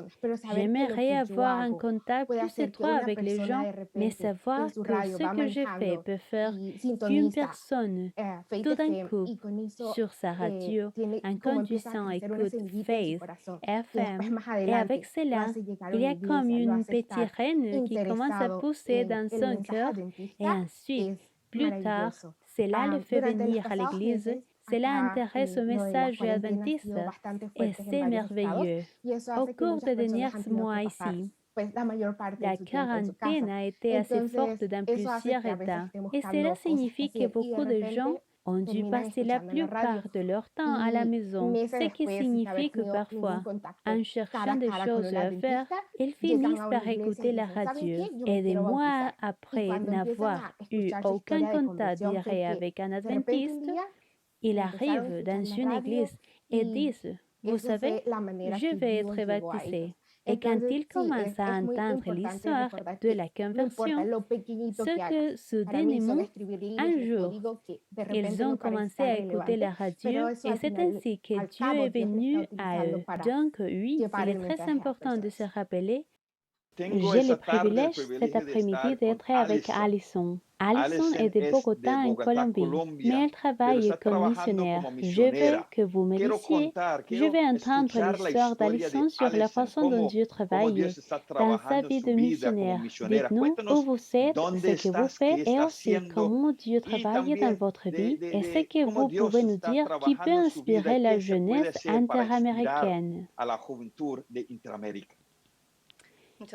j'aimerais avoir un contact plus étroit avec les gens, mais savoir que ce que je fais peut faire qu'une personne, tout d'un coup, sur sa radio, en conduisant écoute Faith FM, et avec cela, il y a comme une petite reine qui commence à pousser dans son cœur, et ensuite, plus tard, cela le fait venir à l'église. Cela intéresse au message adventiste et c'est merveilleux. Au cours des derniers mois ici, la quarantaine a été assez forte dans plusieurs États et cela signifie que beaucoup de gens ont dû passer la plupart de leur temps à la maison, ce qui signifie que parfois, en cherchant des choses à faire, ils finissent par écouter la radio. Et des mois après n'avoir eu aucun contact direct avec un adventiste, ils arrivent dans une église et disent, vous savez, je vais être baptisé. Et quand ils commencent à entendre l'histoire de la conversion, ce que soudainement, un jour, ils ont commencé à écouter la radio et c'est ainsi que Dieu est venu à eux. Donc oui, il est très important de se rappeler. J'ai le privilège cet après-midi d'être avec Alison. Alison est de Bogotá, en Colombie, mais elle travaille comme missionnaire. Je veux que vous me disiez, je vais entendre l'histoire d'Alison sur la façon dont Dieu travaille dans sa vie de missionnaire. Dites-nous où vous êtes, ce que vous faites et aussi comment Dieu travaille dans votre vie et ce que vous pouvez nous dire qui peut inspirer la jeunesse interaméricaine.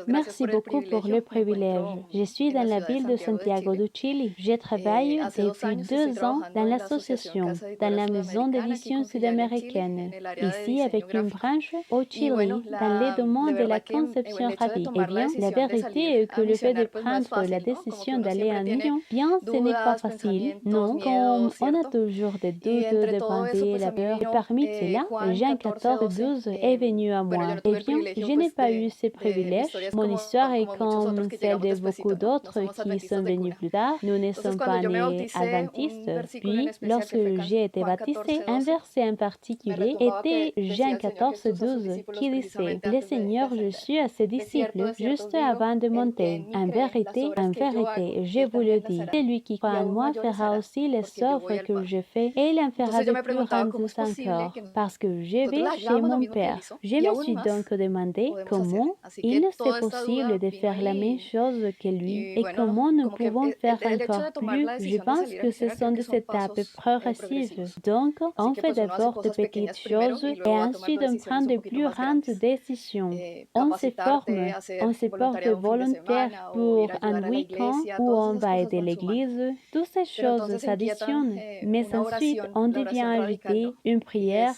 Merci beaucoup pour le privilège. Je suis dans la ville de Santiago du Chili. Je travaille depuis 2 ans dans l'association, dans la maison d'édition sud-américaine, ici avec une branche au Chili, dans les domaines de la conception rapide. Eh bien, la vérité est que le fait de prendre la décision d'aller en union, bien, ce n'est pas facile. Non, comme on a toujours des doutes, des pensées, la peur. Et parmi cela, Jean 14:12 est venu à moi. Eh bien, je n'ai pas eu ce privilège. Mon histoire est comme celle de beaucoup d'autres qui sont venus plus tard. Nous ne sommes pas nés adventistes. Puis, lorsque j'ai été baptisée, un verset en particulier était Jean 14:12 qui disait « Le Seigneur Jésus à ses disciples juste avant de monter. En vérité, je vous le dis, celui qui croit en moi fera aussi les œuvres que je fais et il en fera de plus grandes encore, parce que je vais chez mon Père. » Je me suis donc demandé comment il ne c'est possible de faire la même chose que lui et comment nous pouvons faire encore plus. Je pense que ce sont des étapes progressives. Donc, on fait d'abord de petites choses et ensuite on prend de plus grandes décisions. On se forme, on se porte volontaire pour un week-end où on va aider l'église. Toutes ces choses s'additionnent, mais ensuite on devient ajouter une prière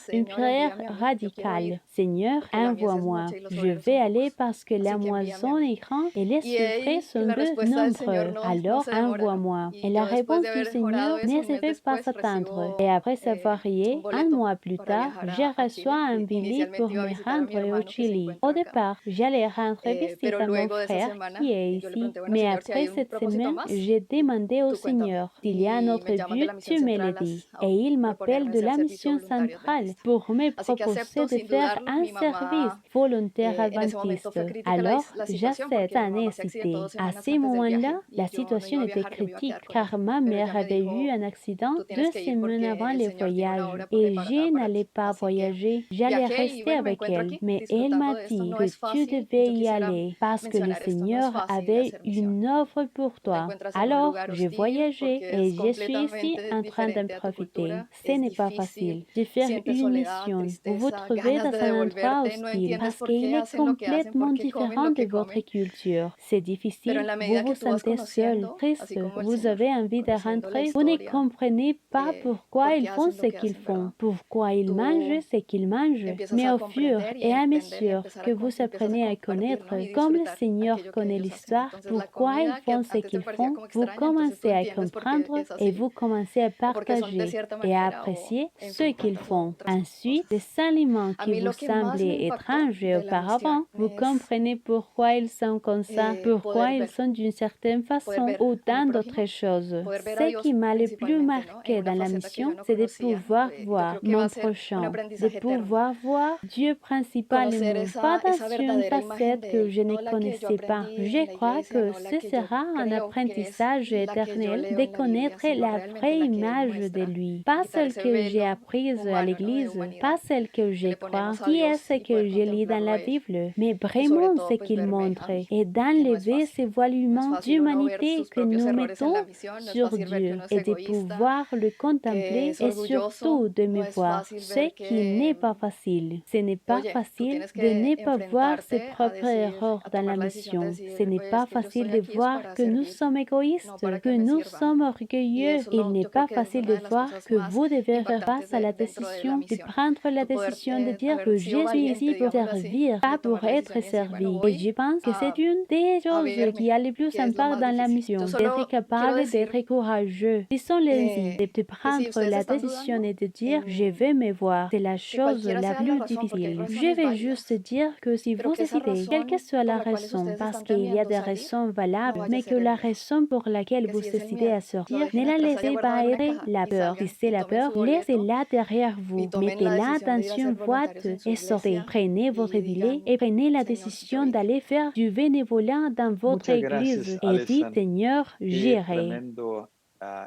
radicale. Seigneur, envoie-moi. Je vais aller parce que la moisson est grande et les secrets sont peu nombreux. Alors envoie-moi. Et la réponse du Seigneur ne se fait pas attendre. Et après avoir prié, un mois plus tard, je reçois un billet pour me rendre au Chili. Au départ, j'allais rendre visite à mon frère qui est ici. Mais après cette semaine, j'ai demandé au Seigneur, s'il y a un autre but, tu me le dis. Et il m'appelle de la mission centrale pour me proposer de faire un service volontaire adventiste. Alors, Jacette a insisté. À ce moment-là, la situation était critique car ma mère avait eu un accident 2 semaines avant le voyage et je n'allais pas voyager. J'allais rester avec elle, mais elle m'a dit que tu devais y aller parce que le Seigneur avait une œuvre pour toi. Alors, j'ai voyagé et je suis ici en train d'en profiter. Ce n'est pas facile de faire une mission. Vous vous trouvez dans un endroit hostile parce qu'il est complètement différent de votre culture. C'est difficile, vous vous sentez seul, triste, vous avez envie de rentrer, vous ne comprenez pas pourquoi ils font ce qu'ils font, pourquoi ils mangent ce qu'ils mangent. Mais au fur et à mesure que vous apprenez à connaître comme le Seigneur connaît l'histoire, pourquoi ils font ce qu'ils font, vous commencez à comprendre et vous commencez à partager et à apprécier ce qu'ils font. Ensuite, les aliments qui vous semblaient étranges auparavant, vous comprenez pourquoi ils sont comme ça, pourquoi ils sont d'une certaine façon ou tant d'autres choses. Ce qui m'a le plus marqué dans la mission, c'est de pouvoir voir mon prochain, de pouvoir voir Dieu principalement, pas dans une facette que je ne connaissais pas. Je crois que ce sera un apprentissage éternel de connaître la vraie image de lui, pas celle que j'ai apprise à l'église, pas celle que je crois, qui est ce que je lis dans la Bible, mais vraiment ce qu'il montre, et d'enlever ce voilement d'humanité que nous mettons sur Dieu, et de pouvoir le contempler et surtout de me voir, ce qui n'est pas facile. Ce n'est pas facile de ne pas voir ses propres erreurs dans la mission. Ce n'est pas facile de voir que nous sommes égoïstes, que nous sommes orgueilleux. Il n'est pas facile de voir que vous devez faire face à la décision de prendre la décision de dire que je suis ici pour servir, pas pour être servi. Et je pense que c'est une des choses qui a le plus sympa dans la mission, d'être capable d'être courageux. Disons-le ainsi, de prendre la décision et de dire je vais me voir. C'est la chose la plus difficile. Je vais juste dire que si vous décidez, quelle que soit la raison, parce qu'il y a des raisons valables, mais que la raison pour laquelle vous décidez à sortir, ne la laissez pas être la peur. Si c'est la peur, laissez-la derrière vous. Mettez-la dans une boîte et sortez. Prenez votre billet et prenez la décision d'aller faire du bénévolat dans votre église et dites, Seigneur, j'irai.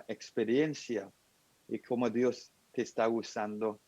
Experiencia y como Dios te está usando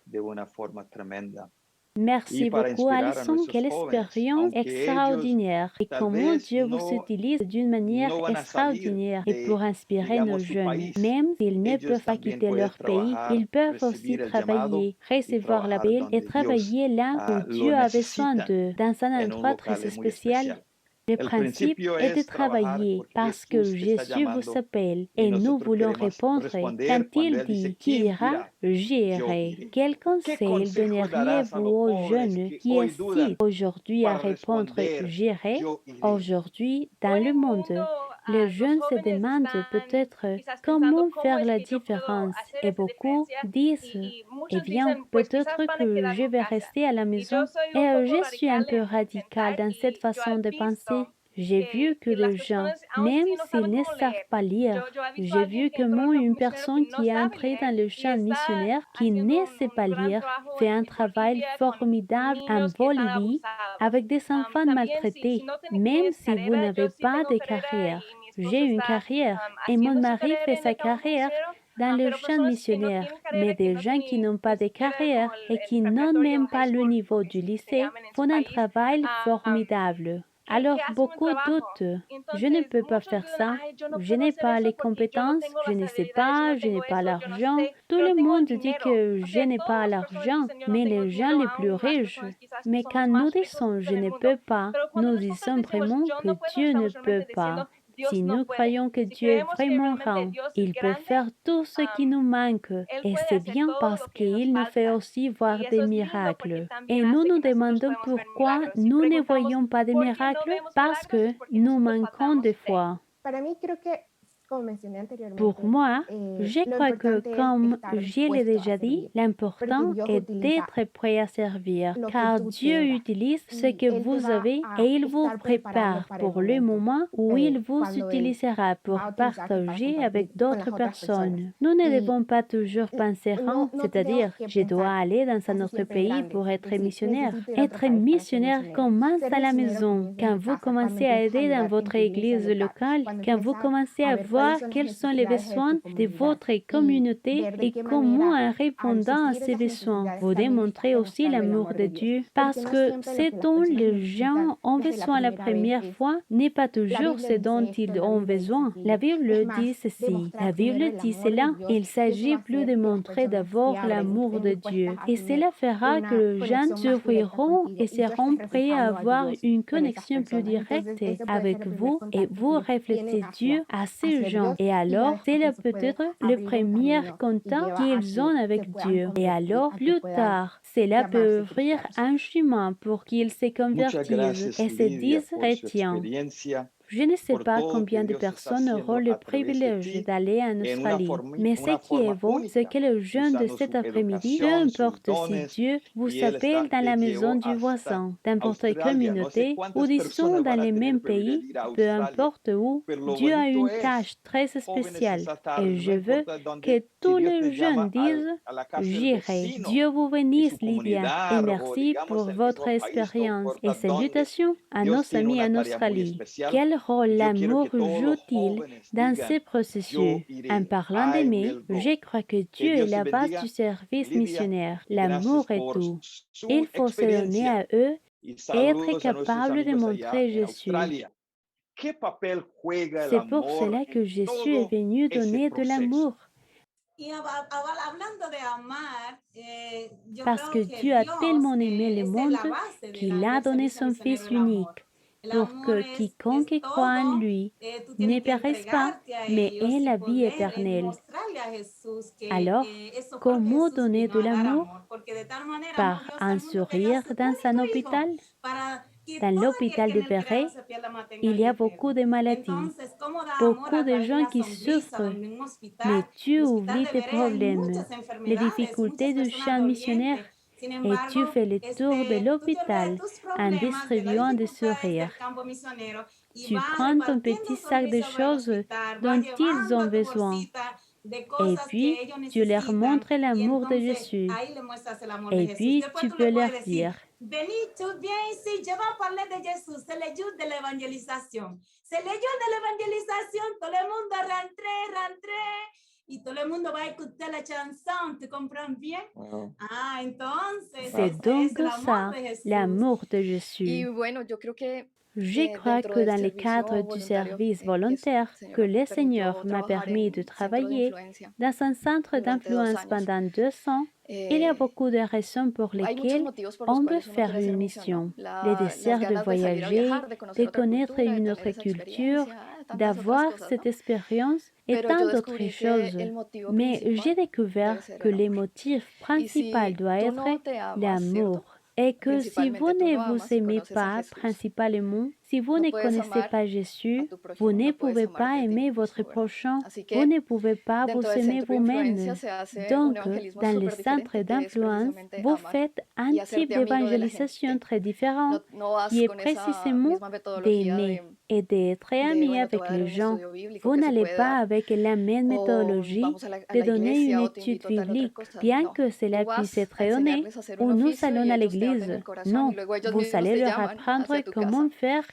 de una forma tremenda. Merci beaucoup, Alison. Quelle expérience extraordinaire et comment Dieu vous utilise d'une manière extraordinaire et pour inspirer nos jeunes. Même s'ils ne peuvent pas quitter leur pays, ils peuvent aussi travailler, recevoir l'appel et travailler là où Dieu a besoin d'eux, dans un endroit très spécial. Le principe est de travailler parce que Jésus vous appelle et nous voulons répondre quand il dit qui ira, j'irai. Quel conseil donneriez-vous aux jeunes qui hésitent aujourd'hui à répondre j'irai aujourd'hui dans le monde? Les jeunes se demandent peut-être comment faire la différence et beaucoup disent eh bien, peut-être que je vais rester à la maison et je suis un peu radical dans cette façon de penser. J'ai vu que les gens, même s'ils ne savent pas lire, j'ai vu comment une personne qui est entrée dans le champ missionnaire, qui ne sait pas lire, fait un travail formidable en Bolivie avec des enfants maltraités, même si vous n'avez pas de carrière. J'ai une carrière et mon mari fait sa carrière dans le champ missionnaire, mais des gens qui n'ont pas de carrière et qui n'ont même pas le niveau du lycée font un travail formidable. Alors beaucoup doutent. Je ne peux pas faire ça. Je n'ai pas les compétences. Je ne sais pas. Je n'ai pas l'argent. Tout le monde dit que je n'ai pas l'argent, mais les gens les plus riches. Mais quand nous disons je ne peux pas, nous disons vraiment que Dieu ne peut pas. Si nous croyons que Dieu est vraiment grand, il peut faire tout ce qui nous manque. Et c'est bien parce qu'il nous fait aussi voir des miracles. Et nous nous demandons pourquoi nous ne voyons pas de miracles, parce que nous manquons de foi. Pour moi, je crois que, comme je l'ai déjà dit, l'important est d'être prêt à servir, car Dieu utilise ce que vous avez et il vous prépare pour le moment où il vous utilisera pour partager avec d'autres personnes. Nous ne devons pas toujours penser en, c'est-à-dire, je dois aller dans un autre pays pour être missionnaire. Être missionnaire commence à la maison, quand vous commencez à aider dans votre église locale, quand vous commencez à voir quels sont les besoins de votre communauté et comment, en répondant à ces besoins, vous démontrez aussi l'amour de Dieu. Parce que ce dont les gens ont besoin la première fois n'est pas toujours ce dont ils ont besoin. La Bible dit ceci. La Bible dit cela. Il s'agit plus de montrer d'abord l'amour de Dieu. Et cela fera que les gens s'ouvriront et seront prêts à avoir une connexion plus directe avec vous et vous reflétez Dieu à ces gens. Et alors, c'est là peut-être le premier contact qu'ils ont avec Dieu. Et alors, plus tard, cela peut ouvrir un chemin pour qu'ils se convertissent et se disent chrétiens. Je ne sais pas combien de personnes auront le privilège d'aller en Australie, mais ce qui est bon, c'est que le jeûne de cet après-midi, peu importe si Dieu vous appelle dans la maison du voisin, dans votre communauté ou disons dans les mêmes pays, peu importe où, Dieu a une tâche très spéciale et je veux que tous les jeunes disent « J'irai ». Dieu vous bénisse, Lydia, et merci pour votre expérience et salutations à nos amis en Australie. Quel rôle l'amour joue-t-il dans ce processus? En parlant d'aimer, je crois que Dieu est la base du service missionnaire. L'amour est tout. Il faut se donner à eux et être capable de montrer Jésus. C'est pour cela que Jésus est venu donner de l'amour. Parce que Dieu a tellement aimé le monde qu'il a donné son Fils unique, pour que quiconque croit en lui ne périsse pas, mais ait la vie éternelle. Alors, comment donner de l'amour? Par un sourire dans un hôpital? Dans l'hôpital de Perret, il y a beaucoup de maladies, beaucoup de gens qui souffrent, mais tu oublies tes problèmes, les difficultés du champ missionnaire, et tu fais le tour de l'hôpital en distribuant des sourires. Tu prends ton petit sac de choses dont ils ont besoin. Et puis, tu leur montres l'amour de Jésus. Et puis, tu peux leur dire, Viens ici, je vais parler de Jésus. C'est le jour de l'évangélisation. C'est le jour de l'évangélisation. Tout le monde va rentrer. Y todo el mundo va a escuchar la chanson, ¿te comprends bien? Wow. Ah, entonces, c'est donc ça, l'amour de Jésus. Y bueno, yo creo que Je crois que dans le cadre du service volontaire que le Seigneur m'a permis de travailler dans un centre d'influence pendant 2 ans, il y a beaucoup de raisons pour lesquelles on peut faire une mission. Le désir de voyager, de connaître une autre culture, d'avoir cette expérience et tant d'autres choses. Mais j'ai découvert que le motif principal doit être l'amour. Et que si vous ne vous aimez pas principalement, si vous ne connaissez pas Jésus, vous ne pouvez pas aimer votre prochain, vous ne pouvez pas vous aimer vous-même. Donc, dans le centre d'influence, vous faites un type d'évangélisation très différent, qui est précisément d'aimer et d'être ami avec les gens. Vous n'allez pas avec la même méthodologie de donner une étude biblique, bien que cela puisse être honnête, ou nous allons à l'église. Non, vous allez leur apprendre comment faire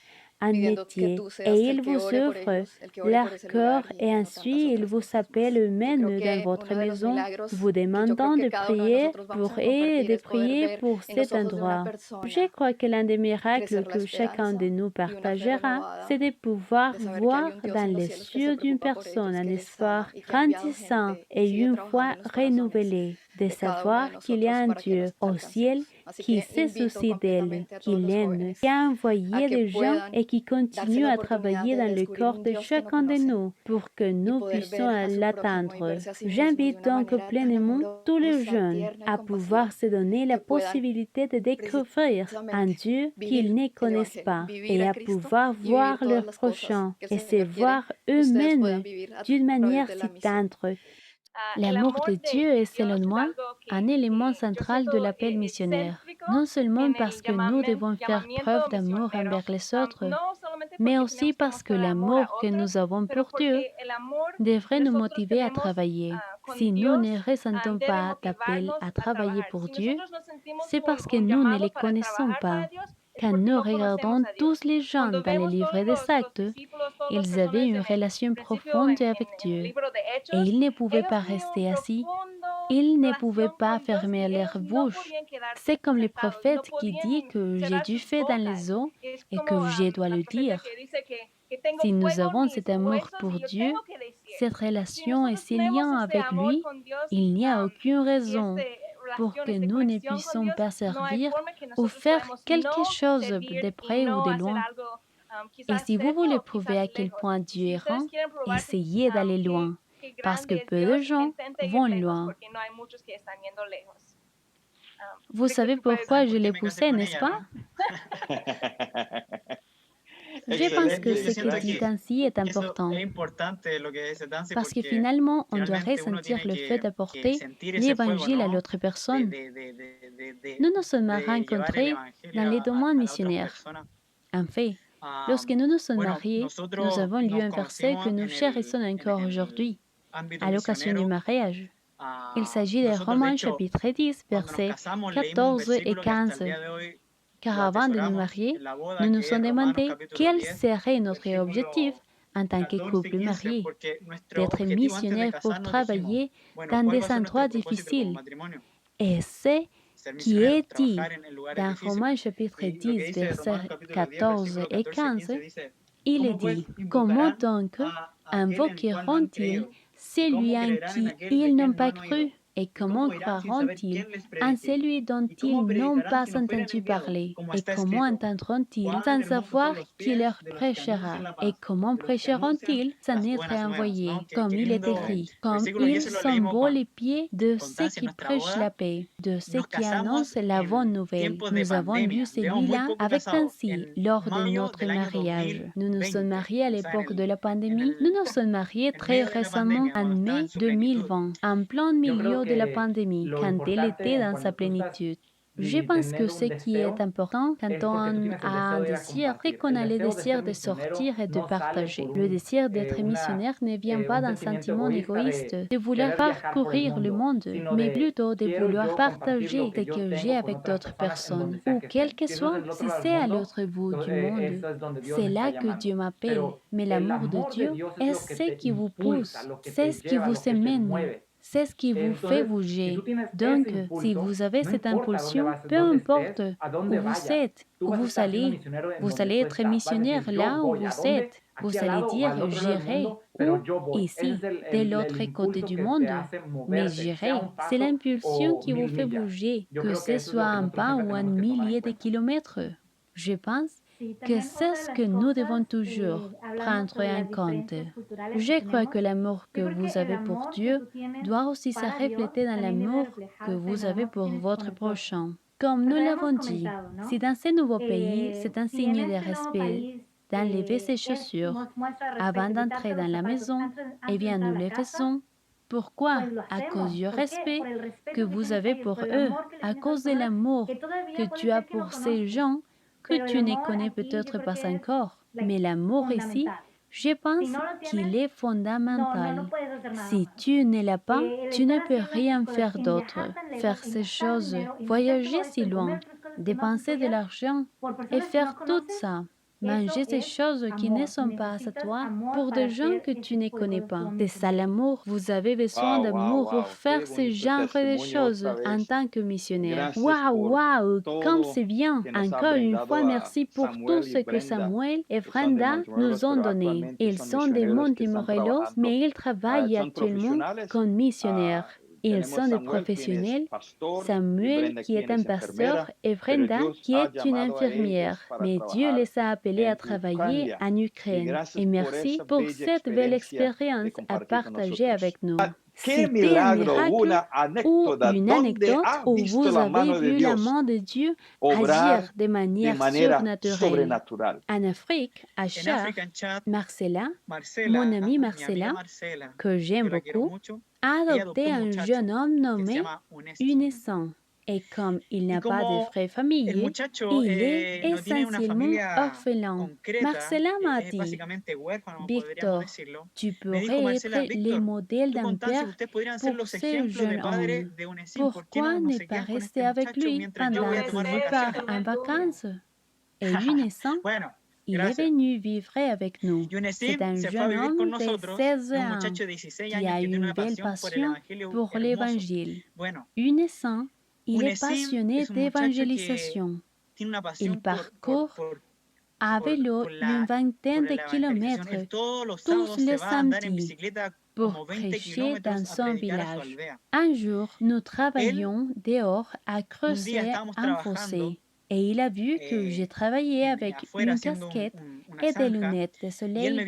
un métier et ils vous ouvrent leur cœur et ensuite ils vous appellent eux-mêmes dans votre maison, vous demandant de prier pour eux et de prier pour cet endroit. Je crois que l'un des miracles que chacun de nous partagera, c'est de pouvoir voir dans les yeux d'une personne un espoir grandissant et une foi renouvelée. de savoir qu'il y a un Dieu au ciel qui se soucie d'elle, qui l'aime, qui a envoyé des gens et qui continue à travailler dans le corps de chacun de nous pour que nous puissions l'atteindre. J'invite donc pleinement tous les jeunes à pouvoir se donner la possibilité de découvrir un Dieu qu'ils ne connaissent pas et à pouvoir voir leur prochain et se voir eux-mêmes d'une manière si tendre. L'amour de Dieu est, selon moi, un élément central de l'appel missionnaire, non seulement parce que nous devons faire preuve d'amour envers les autres, mais aussi parce que l'amour que nous avons pour Dieu devrait nous motiver à travailler. Si nous ne ressentons pas d'appel à travailler pour Dieu, c'est parce que nous ne les connaissons pas. Quand nous regardons tous les gens dans les livres des Actes, ils avaient une relation profonde avec Dieu et ils ne pouvaient pas rester assis. Ils ne pouvaient pas fermer leur bouche. C'est comme le prophète qui dit que j'ai du feu dans les os et que je dois le dire. Si nous avons cet amour pour Dieu, cette relation et ces liens avec lui, il n'y a aucune raison pour que nous ne puissions pas servir ou faire quelque chose de près ou de loin. Et si vous voulez prouver à quel point Dieu est grand, essayez d'aller loin, parce que peu de gens vont loin. Vous savez pourquoi je l'ai poussé, n'est-ce pas? Je pense que ce que dit Dancy est important, parce que finalement, on doit ressentir le fait d'apporter l'Évangile à l'autre personne. Nous nous sommes rencontrés dans les domaines missionnaires. En fait, lorsque nous nous sommes mariés, nous avons lu un verset que nous chérissons encore aujourd'hui, à l'occasion du mariage. Il s'agit de Romains chapitre 10, versets 14 et 15. Car avant de nous marier, nous nous sommes demandé quel serait notre objectif en tant que couple marié, d'être missionnaire pour travailler dans des endroits difficiles. Et c'est qui est dit dans Romains chapitre 10, versets 14 et 15, il est dit, « Comment donc invoqueront-ils celui en qui ils n'ont pas cru? Et comment croiront-ils en celui dont ils n'ont pas entendu parler? Et comment entendront-ils sans savoir qui leur prêchera? Et comment prêcheront-ils sans être envoyés? Comme il est écrit, comme ils sont beaux les pieds de ceux qui prêchent la paix, de ceux qui annoncent la bonne nouvelle. » Nous avons lu celui-là avec Nancy lors de notre mariage. Nous nous sommes mariés à l'époque de la pandémie. Nous nous sommes mariés très récemment en mai 2020, en plein milieu de la pandémie, quand elle était dans sa plénitude. Je pense que ce qui est important quand on a un désir, c'est qu'on a le désir de sortir et de partager. Le désir d'être missionnaire ne vient pas d'un sentiment égoïste de vouloir parcourir le monde, mais plutôt de vouloir partager ce que j'ai avec d'autres personnes. Ou quel que soit, si c'est à l'autre bout du monde, c'est là que Dieu m'appelle. Mais l'amour de Dieu est ce qui vous pousse, c'est ce qui vous amène. C'est ce qui vous fait bouger. Donc, si vous avez cette impulsion, peu importe où vous êtes, où vous allez être missionnaire là où vous êtes. Vous allez dire, j'irai, ou ici, de l'autre côté du monde, mais j'irai. C'est l'impulsion qui vous fait bouger, que ce soit un pas ou un millier de kilomètres. Je pense que c'est ce que nous devons toujours prendre en compte. Je crois que l'amour que vous avez pour Dieu doit aussi se refléter dans l'amour que vous avez pour votre prochain. Comme nous l'avons dit, si dans ce nouveau pays, c'est un signe de respect d'enlever ses chaussures avant d'entrer dans la maison, eh bien nous le faisons. Pourquoi? À cause du respect que vous avez pour eux, à cause de l'amour que tu as pour ces gens que tu ne connais peut-être pas encore. Mais l'amour ici, je pense qu'il est fondamental. Si tu ne l'as pas, tu ne peux rien faire d'autre. Faire ces choses, voyager si loin, dépenser de l'argent et faire tout ça. Manger ces choses qui ne sont pas à toi pour des gens que tu ne connais pas. C'est ça l'amour. Vous avez besoin d'amour pour faire ce genre de choses en tant que missionnaire. Waouh, comme c'est bien. Encore une fois, merci pour tout ce que Samuel et Brenda nous ont donné. Ils sont des Montemorelos, mais ils travaillent actuellement comme missionnaires. Ils sont des professionnels. Samuel, qui est un pasteur, et Brenda, qui est une infirmière. Mais Dieu les a appelés à travailler en Ukraine. Et merci pour cette belle expérience à partager avec nous. C'était un miracle ou une anecdote où vous avez vu la main de Dieu agir de manière surnaturelle. En Afrique, à Char, Marcella, mon amie Marcella, que j'aime beaucoup, a adopté un jeune homme nommé Unesan. Et comme il n'a pas de vraie famille, il est essentiellement orphelin. Marcella m'a dit, Victor, tu pourrais être le modèle d'un père pour ce jeune homme. Pourquoi ne pas rester avec lui pendant que je pars en vacances? Et Unesan, il est venu vivre avec nous. C'est un jeune homme de 16 ans qui a une belle passion pour l'Évangile. Unesan, il est passionné d'évangélisation. Il parcourt à vélo une vingtaine de kilomètres tous les samedis pour prêcher dans son village. Un jour, nous travaillions dehors à creuser un fossé. Et il a vu que je travaillais avec une casquette et des lunettes de soleil.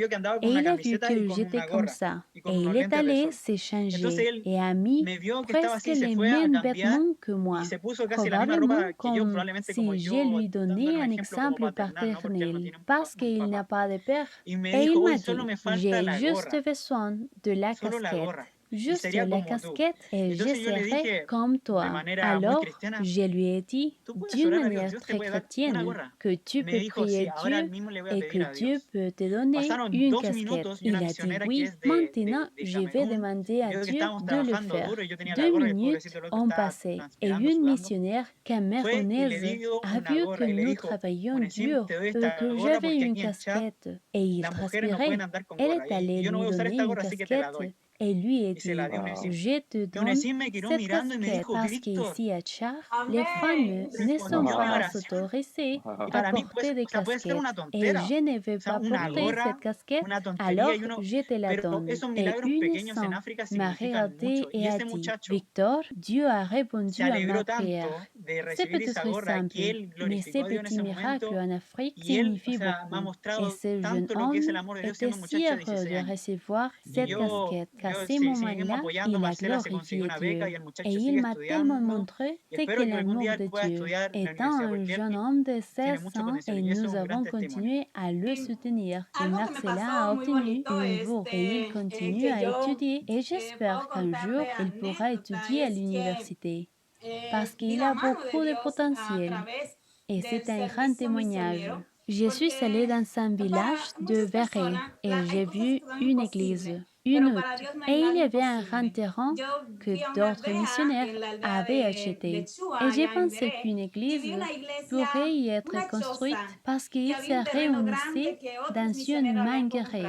Et il a vu que j'étais comme ça. Et il est allé s'échanger et a mis presque les mêmes vêtements que moi. Probablement comme si je lui donnais un exemple paternel. Parce qu'il n'a pas de père. Et il m'a dit, j'ai juste besoin de la casquette. Juste la casquette et je serai comme toi. Alors, je lui ai dit d'une manière très chrétienne que tu peux prier Dieu et que Dieu peut te donner une casquette. Il a dit oui. Maintenant, je vais demander à Dieu de le faire. 2 minutes ont passé et une missionnaire camerounaise a vu que nous travaillions dur et que j'avais une casquette et il transpirait. Elle est allée lui donner une casquette. Et lui a dit, je te donne cette casquette parce qu'ici à Char, les femmes ne sont pas autorisées à porter des casquettes. Et je ne vais pas porter cette casquette, alors je te la donne. Et une sang m'a regardé et a dit, Victor, Dieu a répondu à ma prière. C'est peut-être simple, mais ces petits miracles en Afrique signifient beaucoup. Et ce jeune homme était si heureux de recevoir cette casquette. À ce moment-là, il a glorifié Dieu. Et il m'a tellement montré ce qu'est l'amour de Dieu. Étant un jeune homme de 16 ans, et nous avons continué à le soutenir. Et Marcella a obtenu une bourse et il continue à étudier. Et j'espère qu'un jour, il pourra étudier à l'université. Parce qu'il a beaucoup de potentiel. Et c'est un grand témoignage. Je suis allée dans un village de Verret et j'ai vu une église. Une autre. Et il y avait un grand terrain que d'autres missionnaires avaient acheté. Et j'ai pensé qu'une église pourrait y être construite parce qu'ils se réunissaient dans une manguerie.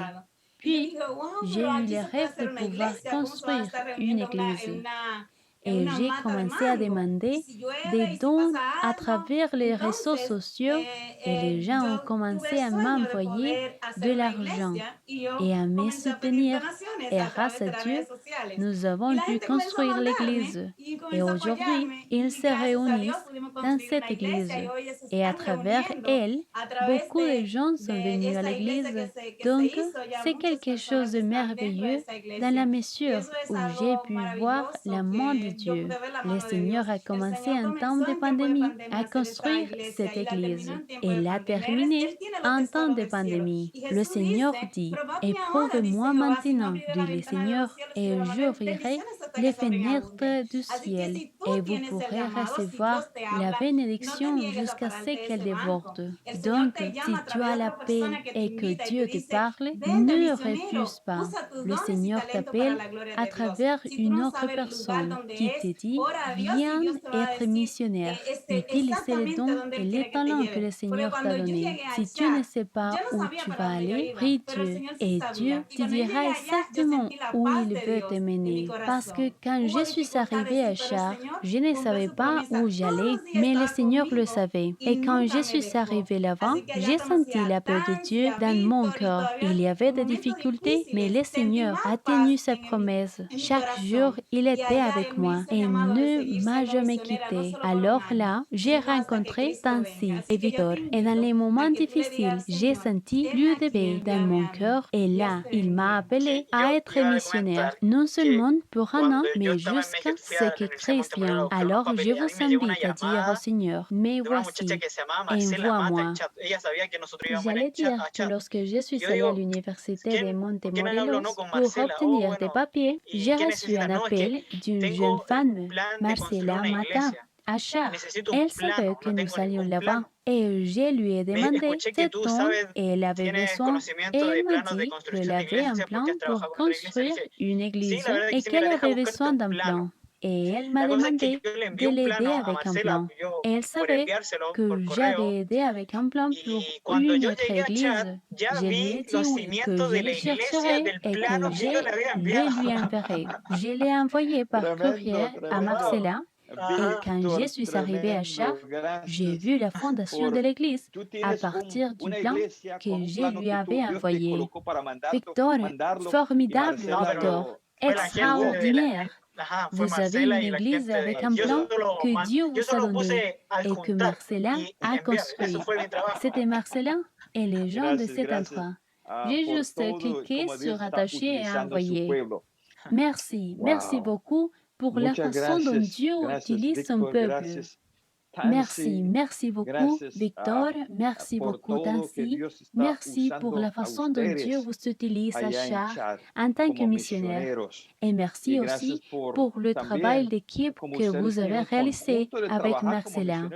Puis, j'ai eu le rêve de pouvoir construire une église. Et j'ai commencé à demander des dons à travers les réseaux sociaux et les gens ont commencé à m'envoyer de l'argent et à me soutenir. Et grâce à Dieu, nous avons pu construire l'église. Et aujourd'hui, ils se réunissent dans cette église. Et à travers elle, beaucoup de gens sont venus à l'église. Donc, c'est quelque chose de merveilleux dans la mesure où j'ai pu voir la main de Dieu. Le Seigneur a commencé en temps de pandémie à construire cette église et l'a terminée en temps de pandémie. Le Seigneur dit, éprouve-moi maintenant, dit le Seigneur, et j'ouvrirai les fenêtres du ciel et vous pourrez recevoir la bénédiction jusqu'à ce qu'elle déborde. Donc, si tu as l'appel et que Dieu te parle, ne refuse pas. Le Seigneur t'appelle à travers une autre personne qui te dit, viens être missionnaire, utilisez les dons et les talents que le Seigneur t'a donnés. Si tu ne sais pas où tu vas aller, prie Dieu et Dieu te dira exactement où il veut te mener. Parce que quand je suis arrivée à Char, Je ne savais pas où j'allais, mais le Seigneur le savait. Et quand je suis arrivée là-bas, j'ai senti la paix de Dieu dans mon cœur. Il y avait des difficultés, mais le Seigneur a tenu sa promesse. Chaque jour, il était avec moi et ne m'a jamais quitté. Alors là, j'ai rencontré Tansi et Victor. Et dans les moments difficiles, j'ai senti plus de paix dans mon cœur. Et là, il m'a appelé à être missionnaire, non seulement pour un an, mais jusqu'à ce que Christ vienne. Alors, je vous invite à dire au Seigneur, me voici, envoie-moi. J'allais dire que lorsque je suis allée à l'université de Montemorelos pour obtenir des papiers, j'ai reçu un appel d'une jeune femme, Marcela Mata, à Char. Elle savait que nous allions là-bas. Et je lui ai demandé ce dont elle avait besoin et elle m'a dit qu'elle avait un plan pour construire une église et qu'elle avait besoin d'un plan. Et elle m'a demandé de l'aider avec un plan. Et elle savait que j'avais aidé avec un plan pour une autre église. Je lui ai dit oui, que je le chercherai et que je le lui enverrai. Je l'ai envoyé par courrier à Marcela. Et quand je suis arrivée à Char, j'ai vu la fondation de l'église à partir du plan que je lui avais envoyé. Victor, formidable Victor, extraordinaire. Vous avez une église avec un plan que Dieu vous a donné et que Marcela a construit. C'était Marcela et les gens de cet endroit. J'ai juste cliqué sur attacher et envoyer. Merci beaucoup pour la façon dont Dieu utilise son peuple. Merci beaucoup, Victor. Merci beaucoup, Tansi. Merci pour la façon dont Dieu vous utilise à Char en tant que missionnaire. Et merci aussi pour le travail d'équipe que vous avez réalisé avec Marcela.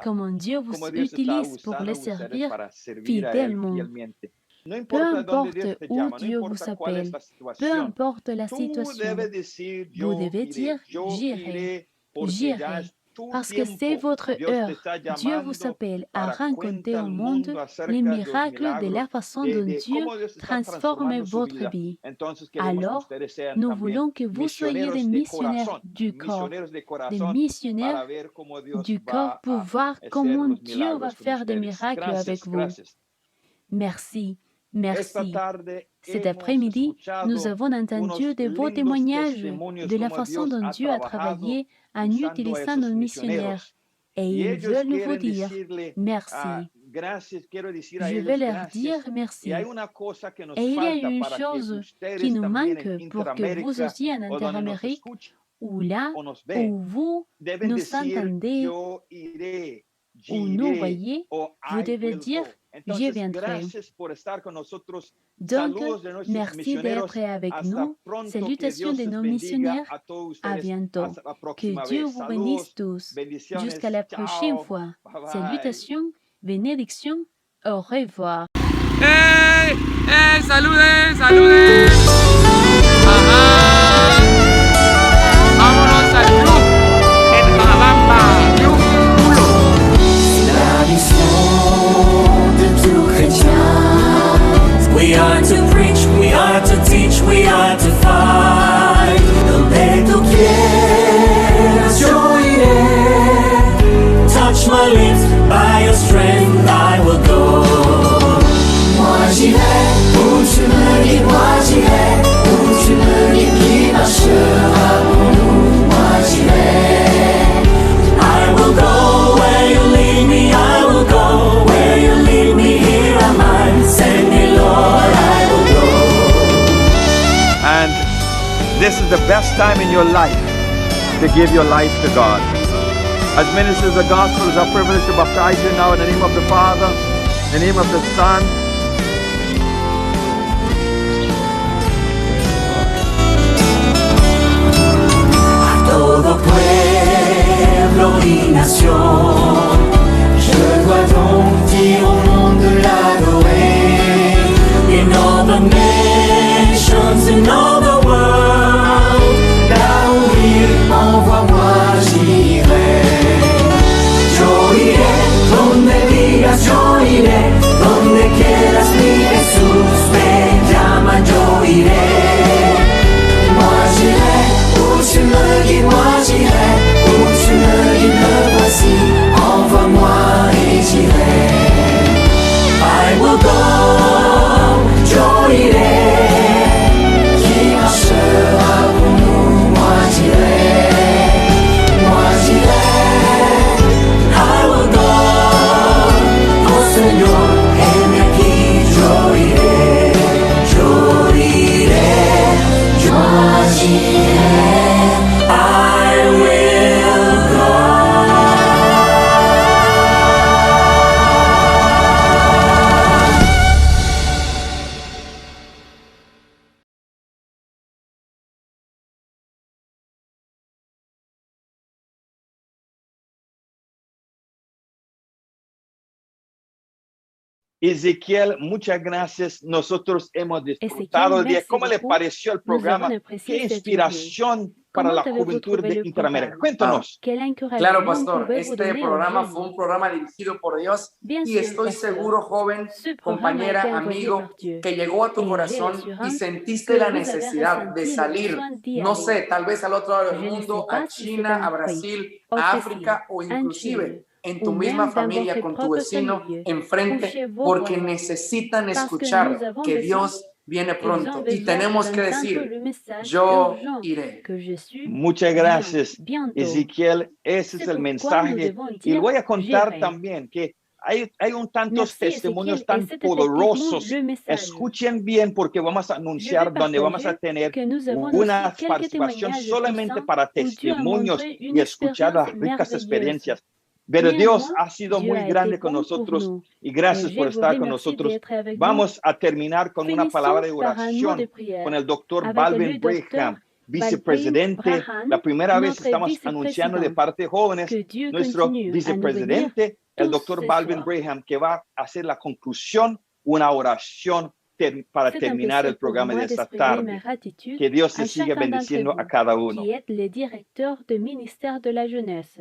Comment Dieu vous utilise pour le servir fidèlement. Peu importe où Dieu vous appelle, peu importe la situation, vous devez dire « J'irai, j'irai ». Parce que c'est votre heure. Dieu vous appelle à rencontrer au monde les miracles de la façon dont Dieu transforme votre vie. Alors, nous voulons que vous soyez des missionnaires du corps, des missionnaires du corps pour voir comment Dieu va faire des miracles avec vous. Merci. Cet après-midi, nous avons entendu de beaux témoignages de la façon dont Dieu a travaillé en utilisant nos missionnaires. Et ils veulent vous dire merci. Je vais leur dire merci. Et il y a une chose qui nous manque pour que vous aussi en Interamérique, ou là où vous nous entendez, ou nous voyez, vous devez dire je viendrai. Donc, merci d'être avec nous. Salutations de nos missionnaires. À bientôt. Que Dieu vous bénisse tous. Jusqu'à la prochaine fois. Salutations, bénédictions. Au revoir. ¡Hey! ¡Saluden! ¡Ajá! ¡Vámonos al club! ¡En Alhambra! ¡Club Pulo! La mission de tout chrétien. We are to preach, we are to teach, we are to fight. Donde tú quieras yo iré. Touch my lips, by your strength I will go. Moi j'irai, où tu me dis, moi j'irai, où tu me dis qui marchera pour nous. Moi j'irai, I will go where you lead me, I will go where you lead me, here am I, send me Lord, I will go. And this is the best time in your life to give your life to God. As ministers of the gospel, it's our privilege to baptize you now in the name of the Father, in the name of the Son. Todo pueblo y nación, je dois donc dire au monde l'adorer. In all the nations, in all the world, là où il envoie-moi j'irai. Yo iré, donde digas yo iré, donde quieras. j'irai, I will go. Ezequiel, muchas gracias. Nosotros hemos disfrutado Ezequiel, de merci cómo le beaucoup. pareció el Nous programa. avons Qué apprécié cette inspiración para Comment la avez-vous juventud trouvé de le Interamérica. programme? Cuéntanos. Quel Claro, encouragement pastor, pouvez-vous este donner aux programa fue jeunes? un programa dirigido por Dios Bien y sûr, estoy pasteur. seguro, joven, Ce programme a été compañera, envoyé amigo, par Dieu. que llegó a tu Et j'ai corazón y l'assurance sentiste que la vous avez necesidad de ressenti le salir, besoin d'y no aller. sé, tal vez al otro lado Je del ne sais mundo, pas a si c'est China, en a Afrique, Brasil, au a Brésil, África o en inclusive Chine, en ou tu misma même dans familia, votre con tu propre vecino famille, ou enfrente, chez vos porque voisins. necesitan Parce que nous escuchar avons que besoin, Dios viene ils ont pronto y besoin tenemos que d'entendre decir, le message yo urgent iré. que je suis Muchas gracias, bientôt. Ezequiel. Ese C'est es el pourquoi nous mensaje. devons Y le dire voy a contar j'irai. también que hay un tantos Merci testimonios Ezequiel, et tan c'est effectivement poderosos. le message. Escuchen bien porque vamos a Je vais anunciar donde vamos a partager tener que nous avons una aussi quelques participación témoignages solamente puissants para où Dieu a testimonios montré y une escuchar expérience las ricas merveilleuse. experiencias. Pero Dios Néanmoins, ha sido Dieu muy a été grande con bon pour nosotros nous. y Et gracias je por vous estar con remercie nosotros. d'être avec nous. Vamos a terminar con una palabra Finissons de par un mot de oración prière con el doctor avec Balvin le docteur Braham, Balvin vicepresidente. Braham, La primera vez notre estamos anunciando de vice-président. parte de jóvenes, Que Dieu nuestro continue à nous bénir vicepresidente, el tous doctor ce Balvin soir. Braham, que va a hacer la conclusión, una oración para C'est un terminar el plaisir pour programa de moi esta d'exprimer ma tarde. gratitude Que Dios à te siga chacun d'entre bendiciendo a vous cada uno. qui êtes les directeurs de ministère de la jeunesse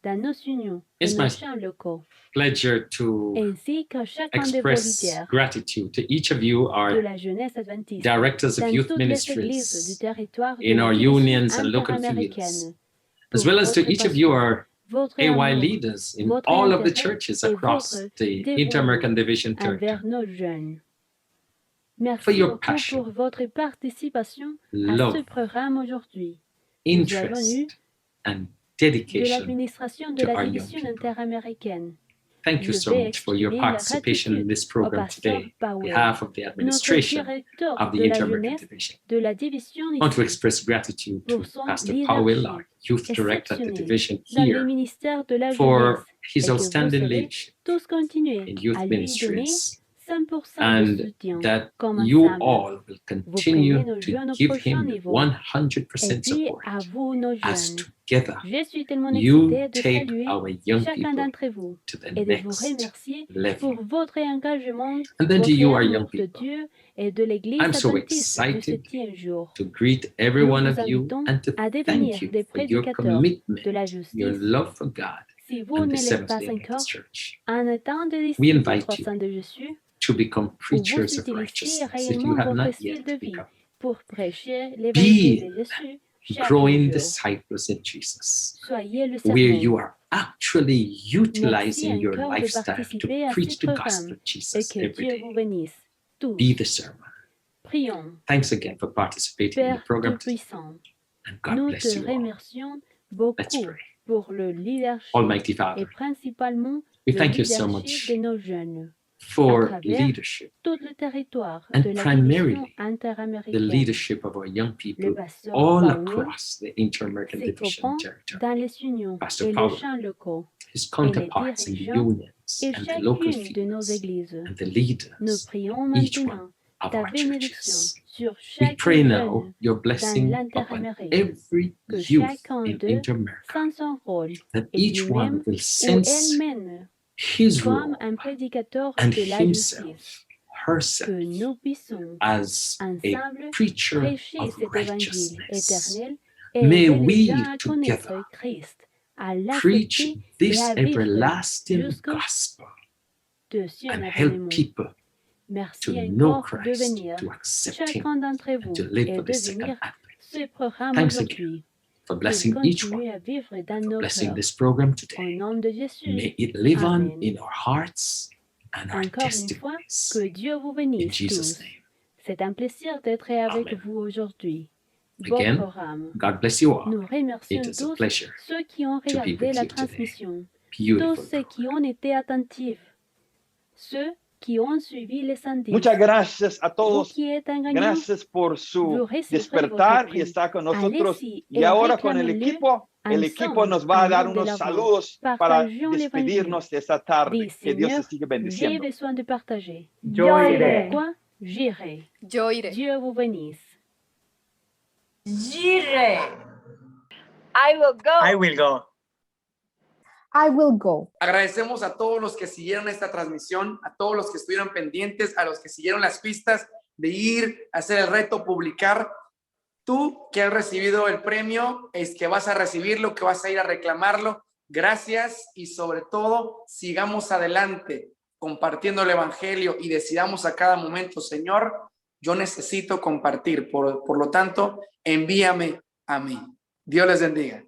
dans nos unions et It's nos my champs locaux, pleasure to ainsi qu'à chacun de vos express leaders gratitude to each of you, de our la jeunesse adventiste directors of dans youth toutes les églises du ministries, territoire de in our division unions and local fields, interaméricaine, as pour well as to votre each of you, passion, our votre AY amour, leaders in votre all of the intérêt churches et across votre the dévouement Inter-American Division envers territory. nos jeunes. For Merci your beaucoup passion, pour votre participation à ce love, programme aujourd'hui. Nous avons eu interest, and de dedication l'administration de to la our young division people. interaméricaine. Thank you Je so vais much for your exprimer ma participation in gratitude this au program pasteur today. On Powell, behalf of the notre administration directeur of the de la Inter-American jeunesse Division. de la division I want to ici, express gratitude to pour son Pastor Powell, leadership our youth director at the exceptionnel division dans le here, ministère de la jeunesse for et his que vous outstanding saurez leadership tous continuer in à youth lui donner ministries, 100% de and soutien that comme you ensemble. all will Vous prenez continue nos to jeunes au give prochain him niveau. Et 100% puis support à vous, nos as jeunes. together Je suis tellement you excitée de take saluer our young chacun people d'entre vous to the et de vous next remercier level. pour votre engagement, And then to votre you, our amour young de people, Dieu et de l'Église I'm so adventiste du excited 7e jour. to greet every Nous one vous of you invitons and to à thank devenir you des for your prédicateurs commitment, de la your justice. love for God Si vous and ne the l'êtes Seventh pas Day Adventist encore, Church. en étant des We disciples invite you croissants de Jésus, to become où vous preachers of utilisez righteousness if réellement you have votre not style yet de vie become. pour prêcher l'évangile de Jésus chaque Growing jour. disciples in Jesus, Soyez le where serment. you are actually Merci utilizing your encore de lifestyle to participer à preach ce the programme gospel of et Jesus que every Dieu vous day. bénisse tous. Be the sermon. Prions. Thanks again for participating in the Père program today, Tout-Puissant, and God nous bless te you all. remercions Let's beaucoup pray. pour le leadership Almighty et Father, principalement we le thank you so leadership much de nos jeunes à for travers leadership, tout le territoire and de la division primarily the interaméricaine. leadership of our young Le people pasteur all Powell across the Inter-American se Division comprend territory, dans les unions Pastor et les Powell, champs locaux his counterparts in the dirigeants unions et and the local chacune de nos fields, églises. and the Nous leaders, prions each one maintenant of ta our bénédiction churches. sur We chaque pray jeune now your dans blessing upon l'Inter-Amérique, every que youth chacun in d'eux, Inter-America, sans son rôle, that et each one lui-même will ou sense elle-même, his comme role un prédicateur and de la justice, himself, herself, que nous puissions as a ensemble preacher prêcher of cet évangile righteousness. éternel et May aider we les gens à connaître together Christ, à preach l'accepter et this à vivre everlasting jusqu'au gospel de son and help avènement. people Merci to know encore de Christ, venir, to accept him, chacun d'entre and vous, to live et for de the second venir advent. ce programme Thanks aujourd'hui. For Qu'il blessing each one, continue à vivre dans for nos blessing cœurs. this program Au today. nom de Jésus. May it live on Amen. in our hearts and our Encore une fois, testimonies. que Dieu vous In bénisse Jesus' tous. name. C'est un plaisir d'être avec Amen. vous aujourd'hui. Again, Votre âme. God bless you all. Nous remercions It is a tous pleasure ceux qui ont to be regardé with la you today. transmission, tous Beautiful ceux qui ont été attentifs, ceux qui ont suivi les indices. Muchas gracias a Vous todos. qui êtes engagnants, Gracias por su vous recevrez despertar votre y prix. estar con nosotros. Allez-y Y et ahora con el réclamez-le equipo ensemble nos va a en dar nom de unos la saludos voix. para Partageons despedirnos l'évangile. de esta tarde. Dis, Que Dios te Seigneur, siga j'ai bendiciendo. besoin de partager. Yo iré. Quoi? J'irai. Yo iré. Dieu vous bénisse. J'irai. I will go. I will go. I will go. Agradecemos a todos los que siguieron esta transmisión, a todos los que estuvieron pendientes, a los que siguieron las pistas de ir a hacer el reto, publicar. Tú que has recibido el premio, es que vas a recibirlo, que vas a ir a reclamarlo. Gracias y sobre todo, sigamos adelante compartiendo el evangelio y decidamos a cada momento, Señor, yo necesito compartir. Por lo tanto, envíame a mí. Dios les bendiga.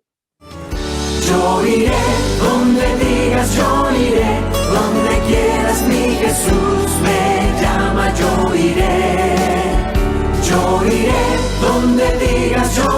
Yo iré donde digas, yo iré donde quieras, mi Jesús me llama. Yo iré donde digas, yo